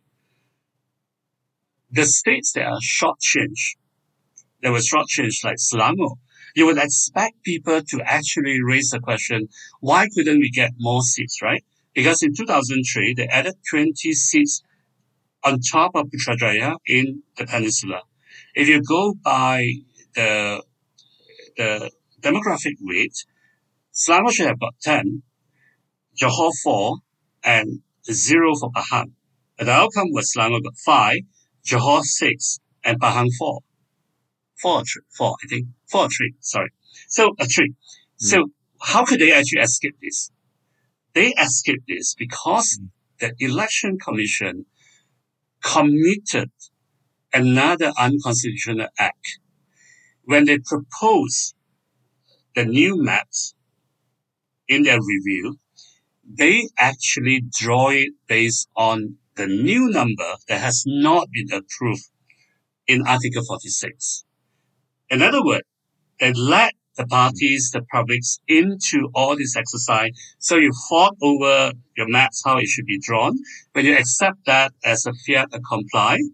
the states that are shortchanged, there was shortchanged like Selangor, you would expect people to actually raise the question, why couldn't we get more seats, right? Because in 2003, they added 20 seats on top of Putrajaya in the peninsula. If you go by the demographic weight, Selangor should have got 10, Johor 4, and 0 for Pahang. But the outcome was Selangor got 5, Johor 6, and Pahang 4. 4 or 3, sorry. So, 3. So, how could they actually escape this? They escaped this because the Election Commission committed another unconstitutional act. When they proposed the new maps in their review, they actually draw it based on the new number that has not been approved in Article 46. In other words, they let the parties, the publics into all this exercise. So you fought over your maps, how it should be drawn. When you accept that as a fiat accompli,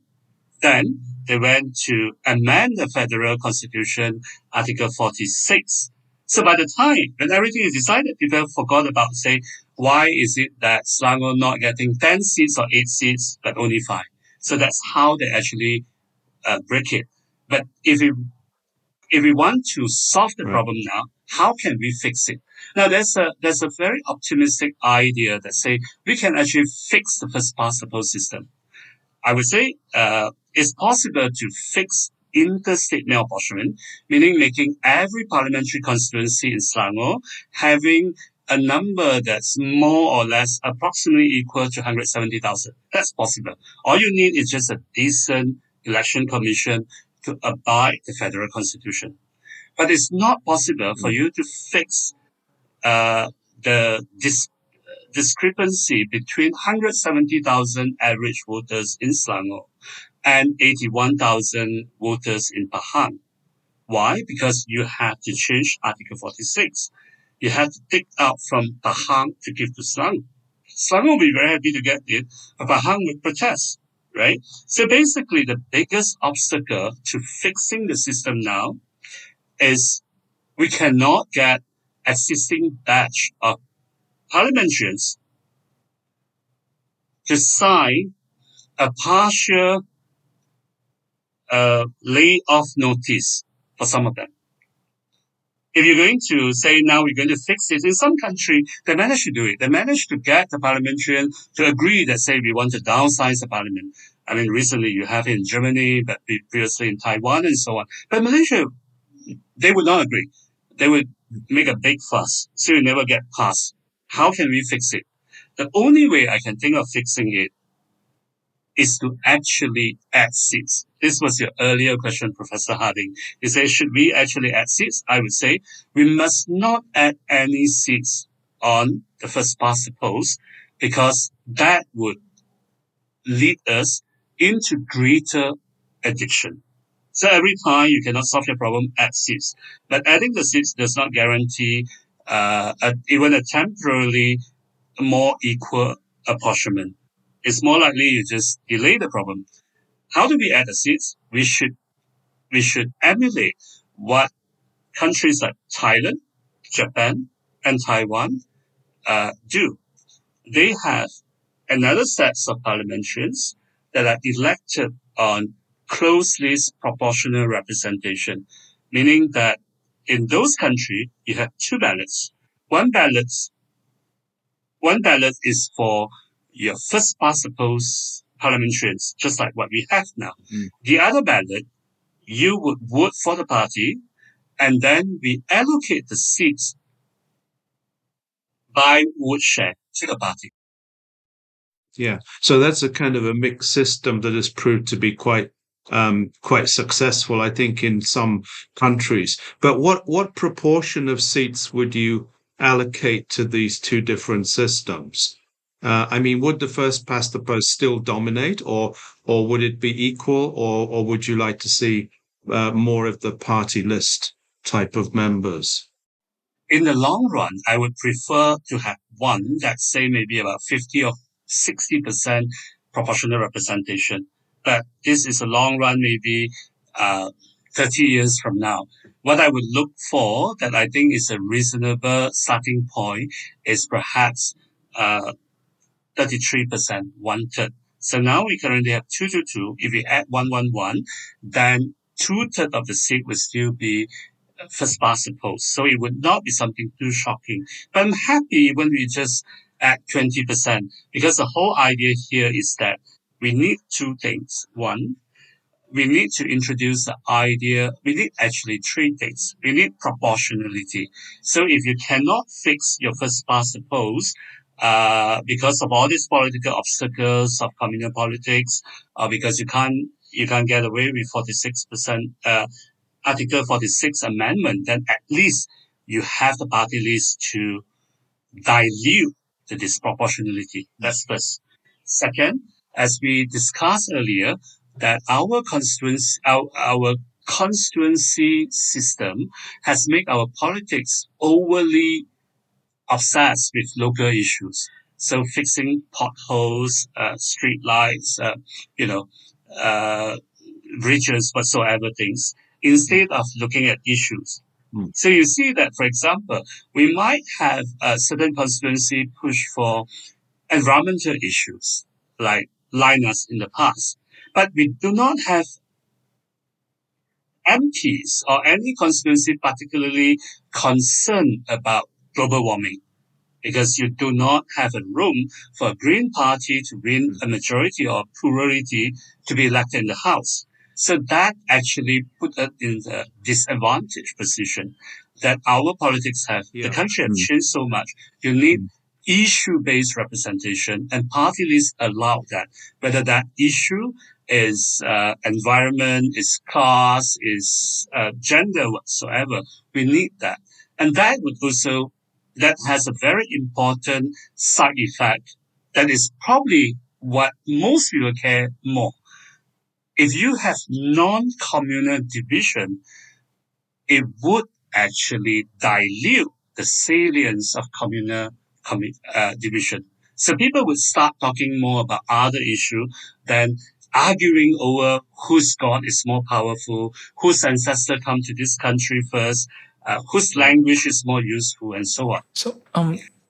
then they went to amend the Federal Constitution, Article 46. So by the time when everything is decided, people forgot about, say, why is it that Selangor not getting 10 seats or 8 seats, but only 5? So that's how they actually break it. But if we want to solve the problem now, how can we fix it? Now, there's a very optimistic idea that say we can actually fix the first past the post system. I would say it's possible to fix interstate mail apportionment, meaning making every parliamentary constituency in Selangor having a number that's more or less approximately equal to 170,000. That's possible. All you need is just a decent election commission to abide the federal constitution. But it's not possible for you to fix the discrepancy between 170,000 average voters in Selangor and 81,000 voters in Pahang. Why? Because you had to change Article 46. You had to take out from Pahang to give to Selangor. Selangor will be very happy to get it, but Pahang would protest, right? So basically, the biggest obstacle to fixing the system now is we cannot get existing batch of parliamentarians to sign a partial layoff notice for some of them. If you're going to say now we're going to fix it, in some country, they managed to do it. They managed to get the parliamentarian to agree that, say, we want to downsize the parliament. I mean, recently you have it in Germany, but previously in Taiwan and so on. But Malaysia, they would not agree. They would make a big fuss, so you never get passed. How can we fix it? The only way I can think of fixing it is to actually add seats. This was your earlier question, Professor Harding. You say, should we actually add seats? I would say we must not add any seats on the first past the post, because that would lead us into greater addiction. So every time you cannot solve your problem, add seats. But adding the seats does not guarantee even a temporarily more equal apportionment. it's more likely you just delay the problem. How do we add the seats? We should emulate what countries like Thailand, Japan, and Taiwan do. They have another sets of parliamentarians that are elected on close list proportional representation, meaning that in those countries you have two ballots. One ballot, one ballot is for your first past the post parliamentarians, just like what we have now. The other ballot, you would vote for the party, and then we allocate the seats by vote share to the party. Yeah. So that's a kind of a mixed system that has proved to be quite successful, I think, in some countries. But what proportion of seats would you allocate to these two different systems? I mean, would the first past the post still dominate, or would it be equal, or would you like to see more of the party list type of members? In the long run, I would prefer to have one that say maybe about 50 or 60% proportional representation. But this is a long run, maybe 30 years from now. What I would look for that I think is a reasonable starting point is perhaps 33%, one third. So now we currently have 2-2. If we add 1-1-1, then 2/3 of the seat will still be first past the post. So it would not be something too shocking. But I'm happy when we just add 20%, because the whole idea here is that we need two things. One, we need to introduce the idea, we need actually three things. We need proportionality. So if you cannot fix your first past the post, because of all these political obstacles of communal politics, or because you can't get away with 46%, Article 46 amendment, then at least you have the party list to dilute the disproportionality. That's first. Second, as we discussed earlier, that our constituency system has made our politics overly obsessed with local issues. So fixing potholes, street lights, uh, bridges, whatsoever things, instead of looking at issues. So you see that, for example, we might have a certain constituency push for environmental issues, like Linus in the past, but we do not have MPs or any constituency particularly concerned about global warming, because you do not have a room for a Green Party to win a majority or plurality to be elected in the House. So that actually put us in the disadvantaged position that our politics have. The country has changed so much. You need issue-based representation, and party lists allow that. Whether that issue is environment, is class, is gender, whatsoever, we need that. And that has a very important side effect that is probably what most people care more. If you have non-communal division, it would actually dilute the salience of communal division. So people would start talking more about other issues than arguing over whose God is more powerful, whose ancestor come to this country first, whose language is more useful, and so on. So,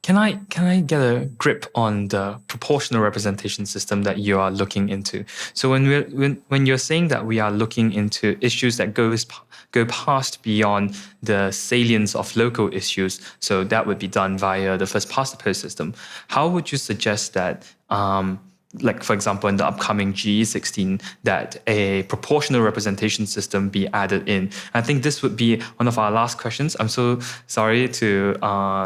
can I get a grip on the proportional representation system that you are looking into? So when you're saying that we are looking into issues that go past beyond the salience of local issues, so that would be done via the first past the post system. How would you suggest that? Like, for example, in the upcoming G16, that a proportional representation system be added in. I think this would be one of our last questions. I'm so sorry to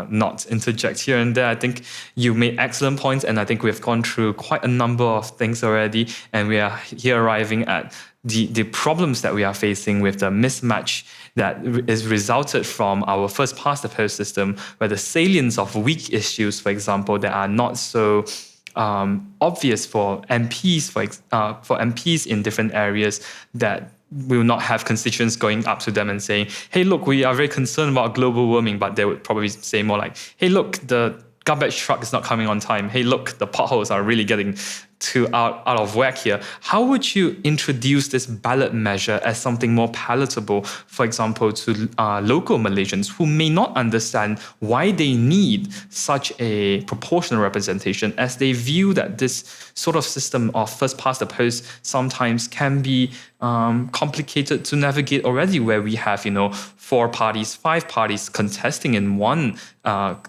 not interject here and there. I think you made excellent points, and I think we've gone through quite a number of things already, and we are here arriving at the problems that we are facing with the mismatch that is resulted from our first past the post system, where the salience of weak issues, for example, that are not so obvious for MPs in different areas, that will not have constituents going up to them and saying, hey, look, we are very concerned about global warming, but they would probably say more like, hey, look, the garbage truck is not coming on time. Hey, look, the potholes are really getting out of whack here. How would you introduce this ballot measure as something more palatable, for example, to local Malaysians who may not understand why they need such a proportional representation, as they view that this sort of system of first past the post sometimes can be complicated to navigate already, where we have 4 parties, 5 parties contesting in one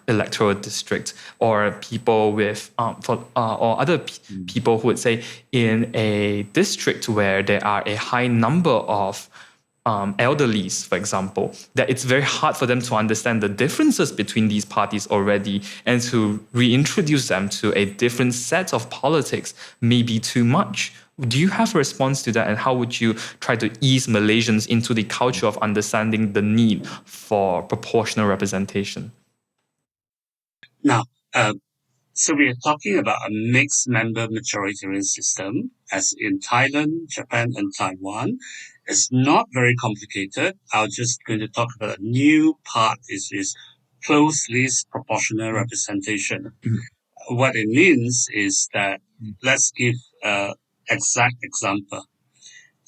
electoral district, or people with or other people who would say in a district where there are a high number of elderlies, for example, that it's very hard for them to understand the differences between these parties already, and to reintroduce them to a different set of politics may be too much. Do you have a response to that, and how would you try to ease Malaysians into the culture of understanding the need for proportional representation? Now, so we are talking about a mixed member majoritarian system, as in Thailand, Japan, and Taiwan. It's not very complicated. I'm just going to talk about a new part, is closed list proportional representation. What it means is that, let's give an exact example.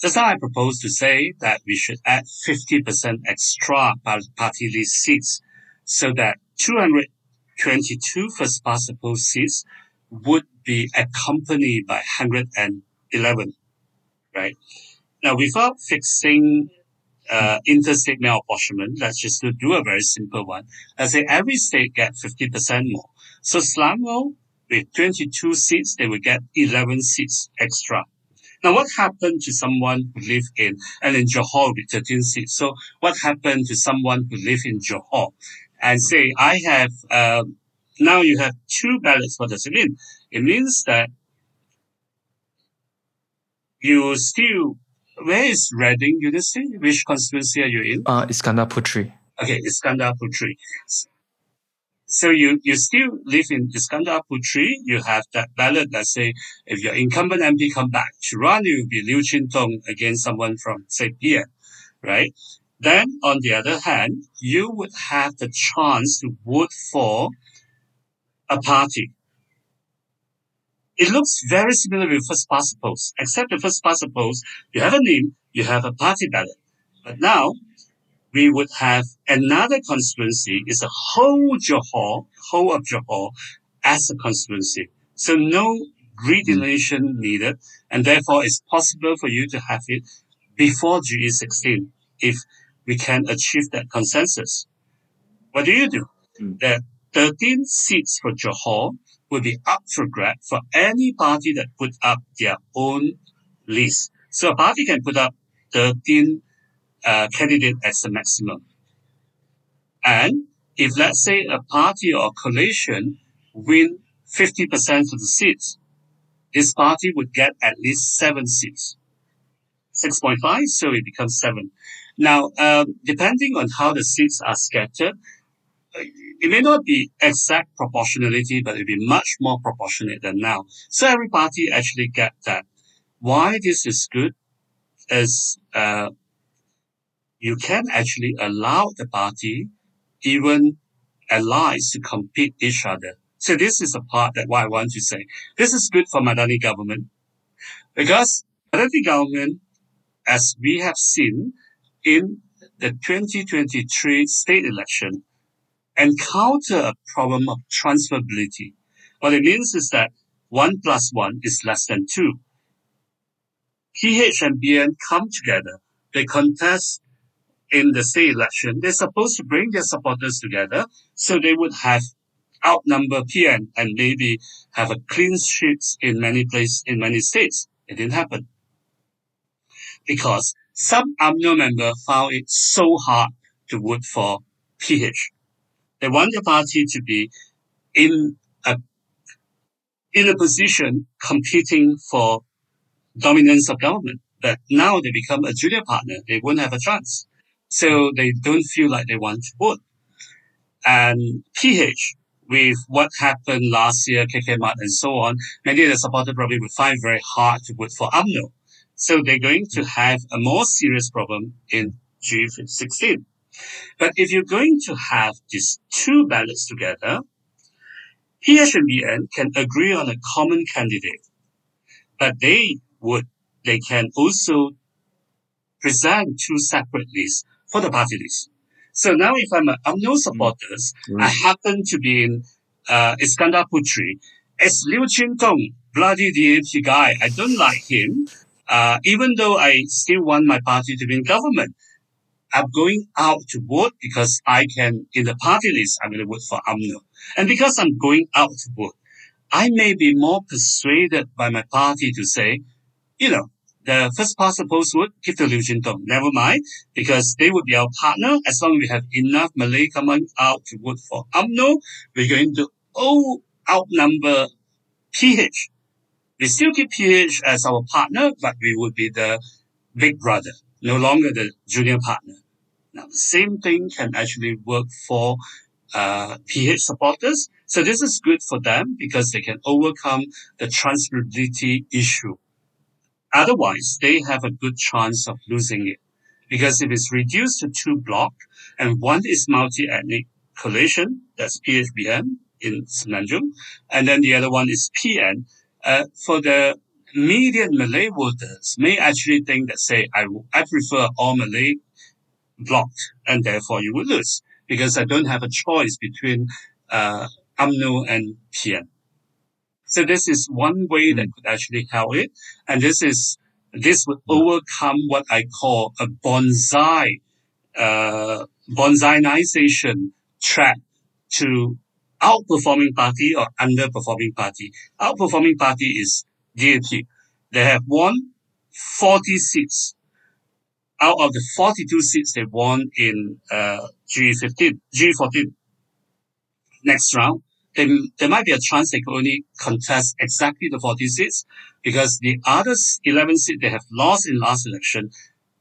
Just now I propose to say that we should add 50% extra party list seats, so that 222 first past the post seats would be accompanied by 111, right? Now, without fixing interstate mail apportionment, let's just do a very simple one. Let's say every state get 50% more. So Selangor, with 22 seats, they will get 11 seats extra. Now, what happened to someone who live in Johor with 13 seats? So what happened to someone who live in Johor and say, I have, now you have 2 ballots? What does it mean? It means that you still, where is Reading University? Which constituency are you in? Iskandar Putri. Okay, Iskandar Putri. So you still live in Iskandar Putri, you have that ballot. Let's say if your incumbent MP come back to run, it will be Liu Chin Tong against someone from, say, PN, right? Then, on the other hand, you would have the chance to vote for a party. It looks very similar with first past the post, except the first past the post, you have a name, you have a party ballot. But now, we would have another constituency, is a whole of Johor as a constituency. So no redelineation needed, and therefore it's possible for you to have it before GE16 if we can achieve that consensus. What do? The 13 seats for Johor will be up for grab for any party that put up their own list. So a party can put up 13 candidate as the maximum. And if, let's say, a party or coalition win 50% of the seats, this party would get at least 7 seats. 6.5, so it becomes 7. Now, depending on how the seats are scattered, it may not be exact proportionality, but it'll be much more proportionate than now. So every party actually get that. Why this is good is you can actually allow the party, even allies, to compete each other. So this is a part that what I want to say. This is good for Madani government, because Madani government, as we have seen in the 2023 state election, encounter a problem of transferability. What it means is that 1 plus 1 is less than 2. PH and BN come together. They contest in the state election. They're supposed to bring their supporters together so they would have outnumber PN and maybe have a clean sheets in many places, in many states. It didn't happen because some UMNO member found it so hard to vote for PH. They want the party to be in a position competing for dominance of government. But now they become a junior partner. They won't have a chance. So they don't feel like they want to vote. And PH, with what happened last year, KK Mart and so on, many of the supporters probably would find very hard to vote for UMNO. So they're going to have a more serious problem in G16. But if you're going to have these 2 ballots together, PH and BN can agree on a common candidate. but they can also present two separate lists for the party list. So now if I'm an UMNO supporters, I happen to be in Iskandar Putri. It's Liu Chintong, bloody DAP guy. I don't like him. Even though I still want my party to be in government, I'm going out to vote because I can, in the party list, I'm going to vote for UMNO. And because I'm going out to vote, I may be more persuaded by my party to say, the first past the post would give to Liu Jintong. Never mind, because they would be our partner. As long as we have enough Malay coming out to vote for UMNO, we're going to outnumber PH. We still keep PH as our partner, but we would be the big brother, no longer the junior partner. Now, the same thing can actually work for PH supporters. So this is good for them because they can overcome the transferability issue. Otherwise, they have a good chance of losing it. Because if it's reduced to two blocks, and one is multi-ethnic coalition, that's PHBM in Semenanjung, and then the other one is PN, for the median Malay voters may actually think that, say, I prefer all Malay blocked, and therefore you will lose, because I don't have a choice between UMNO and PN. So this is one way that could actually help it. And this would overcome what I call a bonsaiization trap to outperforming party or underperforming party. Outperforming party is DAP. They have won 40 seats. Out of the 42 seats they won in G14 next round, there might be a chance they could only contest exactly the 40 seats because the other 11 seats they have lost in last election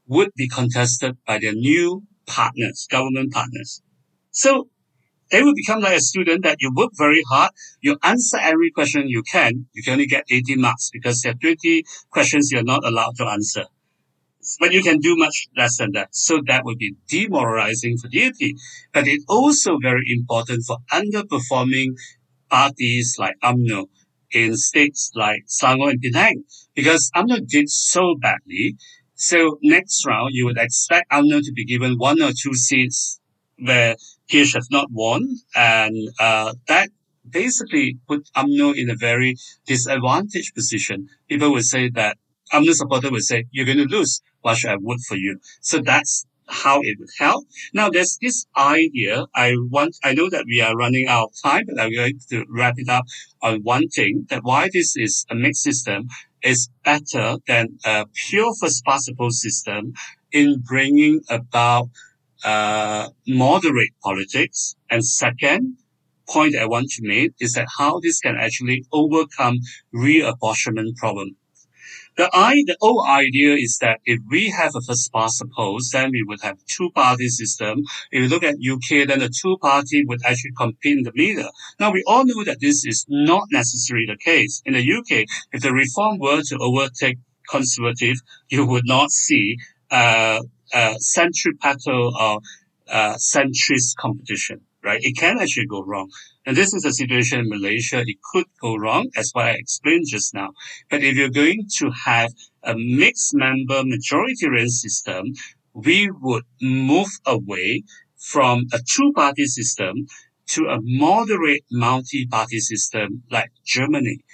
would be contested by their new partners, government partners. So they will become like a student that you work very hard, you answer every question you can only get 80 marks because there are 20 questions you're not allowed to answer. But you can do much less than that. So that would be demoralizing for DAP. But it's also very important for underperforming parties like UMNO in states like Selangor and Penang, because UMNO did so badly. So next round, you would expect UMNO to be given one or two seats where PH have not won, and that basically put UMNO in a very disadvantaged position. People would say that UMNO supporter would say, "You're going to lose. Why should I vote for you?" So that's how it would help. Now, there's this idea. I know that we are running out of time, but I'm going to wrap it up on one thing, that why this is a mixed system is better than a pure first past the post system in bringing about moderate politics. And second point I want to make is that how this can actually overcome reapportionment problem. The whole idea is that if we have a first past the post, then we would have two-party system. If you look at UK, then the two-party would actually compete in the middle. Now, we all know that this is not necessarily the case. In the UK, if the reform were to overtake Conservative, you would not see centripetal or centrist competition, right? It can actually go wrong. And this is a situation in Malaysia. It could go wrong, as what I explained just now. But if you're going to have a mixed member majoritarian system, we would move away from a two-party system to a moderate multi-party system like Germany.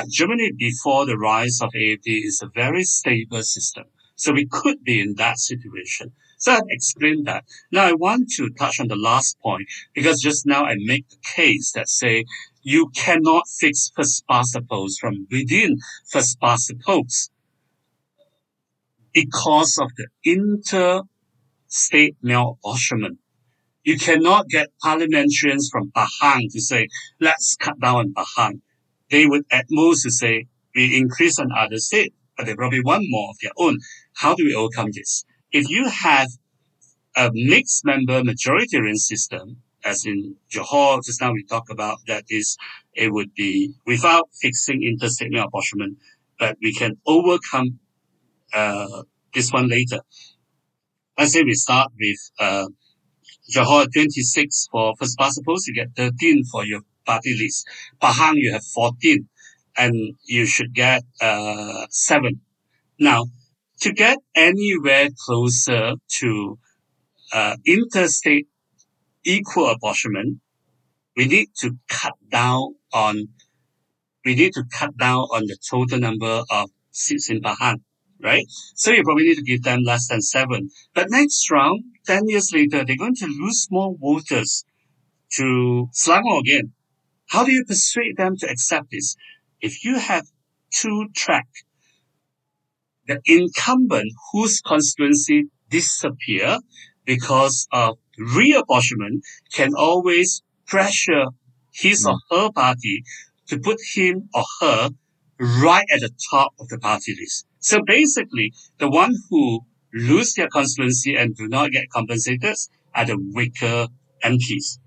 Germany, before the rise of AAP, is a very stable system. So we could be in that situation. So I've explained that. Now I want to touch on the last point, because just now I make the case that say you cannot fix first past the post from within first past the post because of the inter-state malapportionment. You cannot get parliamentarians from Pahang to say, let's cut down on Pahang. They would at most to say, we increase on other states, but they probably want more of their own. How do we overcome this? If you have a mixed member majoritarian system, as in Johor, just now we talked about, that is, it would be without fixing interstate malapportionment, but we can overcome this one later. Let's say we start with Johor 26 for first past the post, you get 13 for your party list. Pahang, you have 14. and you should get 7. Now, to get anywhere closer to interstate equal apportionment, we need to cut down on the total number of seats in Pahang, right? So you probably need to give them less than 7. But next round, 10 years later, they're going to lose more voters to Selangor again. How do you persuade them to accept this? If you have 2-track, the incumbent whose constituency disappear because of reapportionment can always pressure his or her party to put him or her right at the top of the party list. So basically, the one who lose their constituency and do not get compensated are the weaker MPs.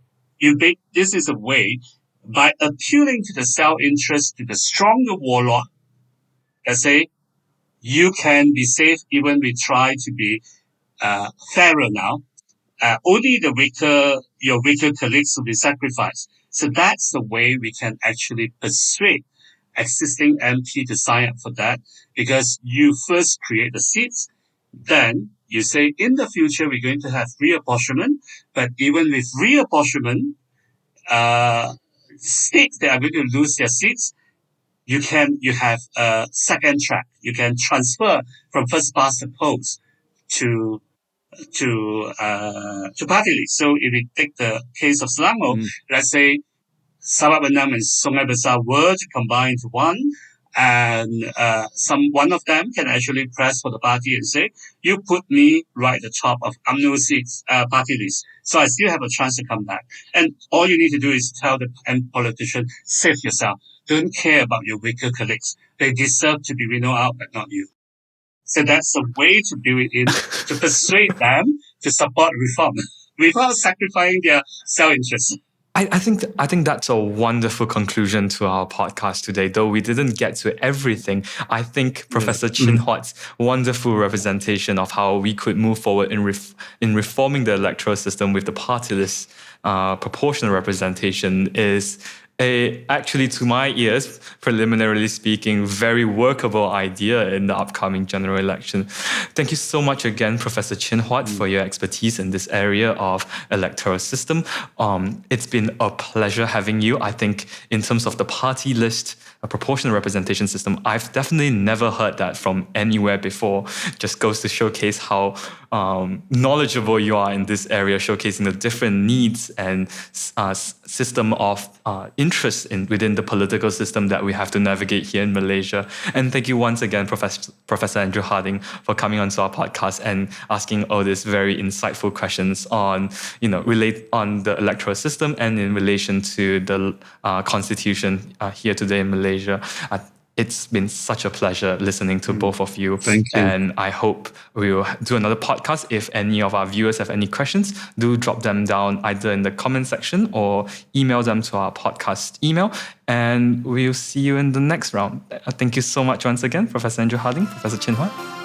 This is a way, by appealing to the self-interest to the stronger warlord, let's say, you can be safe even we try to be fairer now. Only your weaker colleagues will be sacrificed. So that's the way we can actually persuade existing MP to sign up for that, because you first create the seats, then you say in the future we're going to have reapportionment, but even with reapportionment, states that are going to lose their seats, you have a second track. You can transfer from first past the post to party list. So if we take the case of Selangor, let's say Sabak Benam and Sungai Besar were to combine into one, and one of them can actually press for the party and say, you put me right at the top of UMNO seats party list, so I still have a chance to come back. And all you need to do is tell the politician, save yourself. Don't care about your weaker colleagues. They deserve to be winnowed out, but not you. So that's a way to do it to persuade them to support reform without sacrificing their self-interest. I think that's a wonderful conclusion to our podcast today. Though we didn't get to everything, I think Professor Chin Huat's wonderful representation of how we could move forward in reforming the electoral system with the party-list proportional representation is actually, to my ears, preliminarily speaking, very workable idea in the upcoming general election. Thank you so much again, Professor Chin Huat, for your expertise in this area of electoral system. It's been a pleasure having you. I think in terms of the party list, a proportional representation system, I've definitely never heard that from anywhere before. Just goes to showcase how knowledgeable you are in this area, showcasing the different needs and system of interest within the political system that we have to navigate here in Malaysia. And thank you once again, Professor Andrew Harding, for coming onto our podcast and asking all these very insightful questions on, relate on the electoral system and in relation to the constitution here today in Malaysia. It's been such a pleasure listening to both of you. Thank you. And I hope we will do another podcast. If any of our viewers have any questions, do drop them down either in the comment section or email them to our podcast email. And we'll see you in the next round. Thank you so much once again, Professor Andrew Harding, Professor Chin Huat.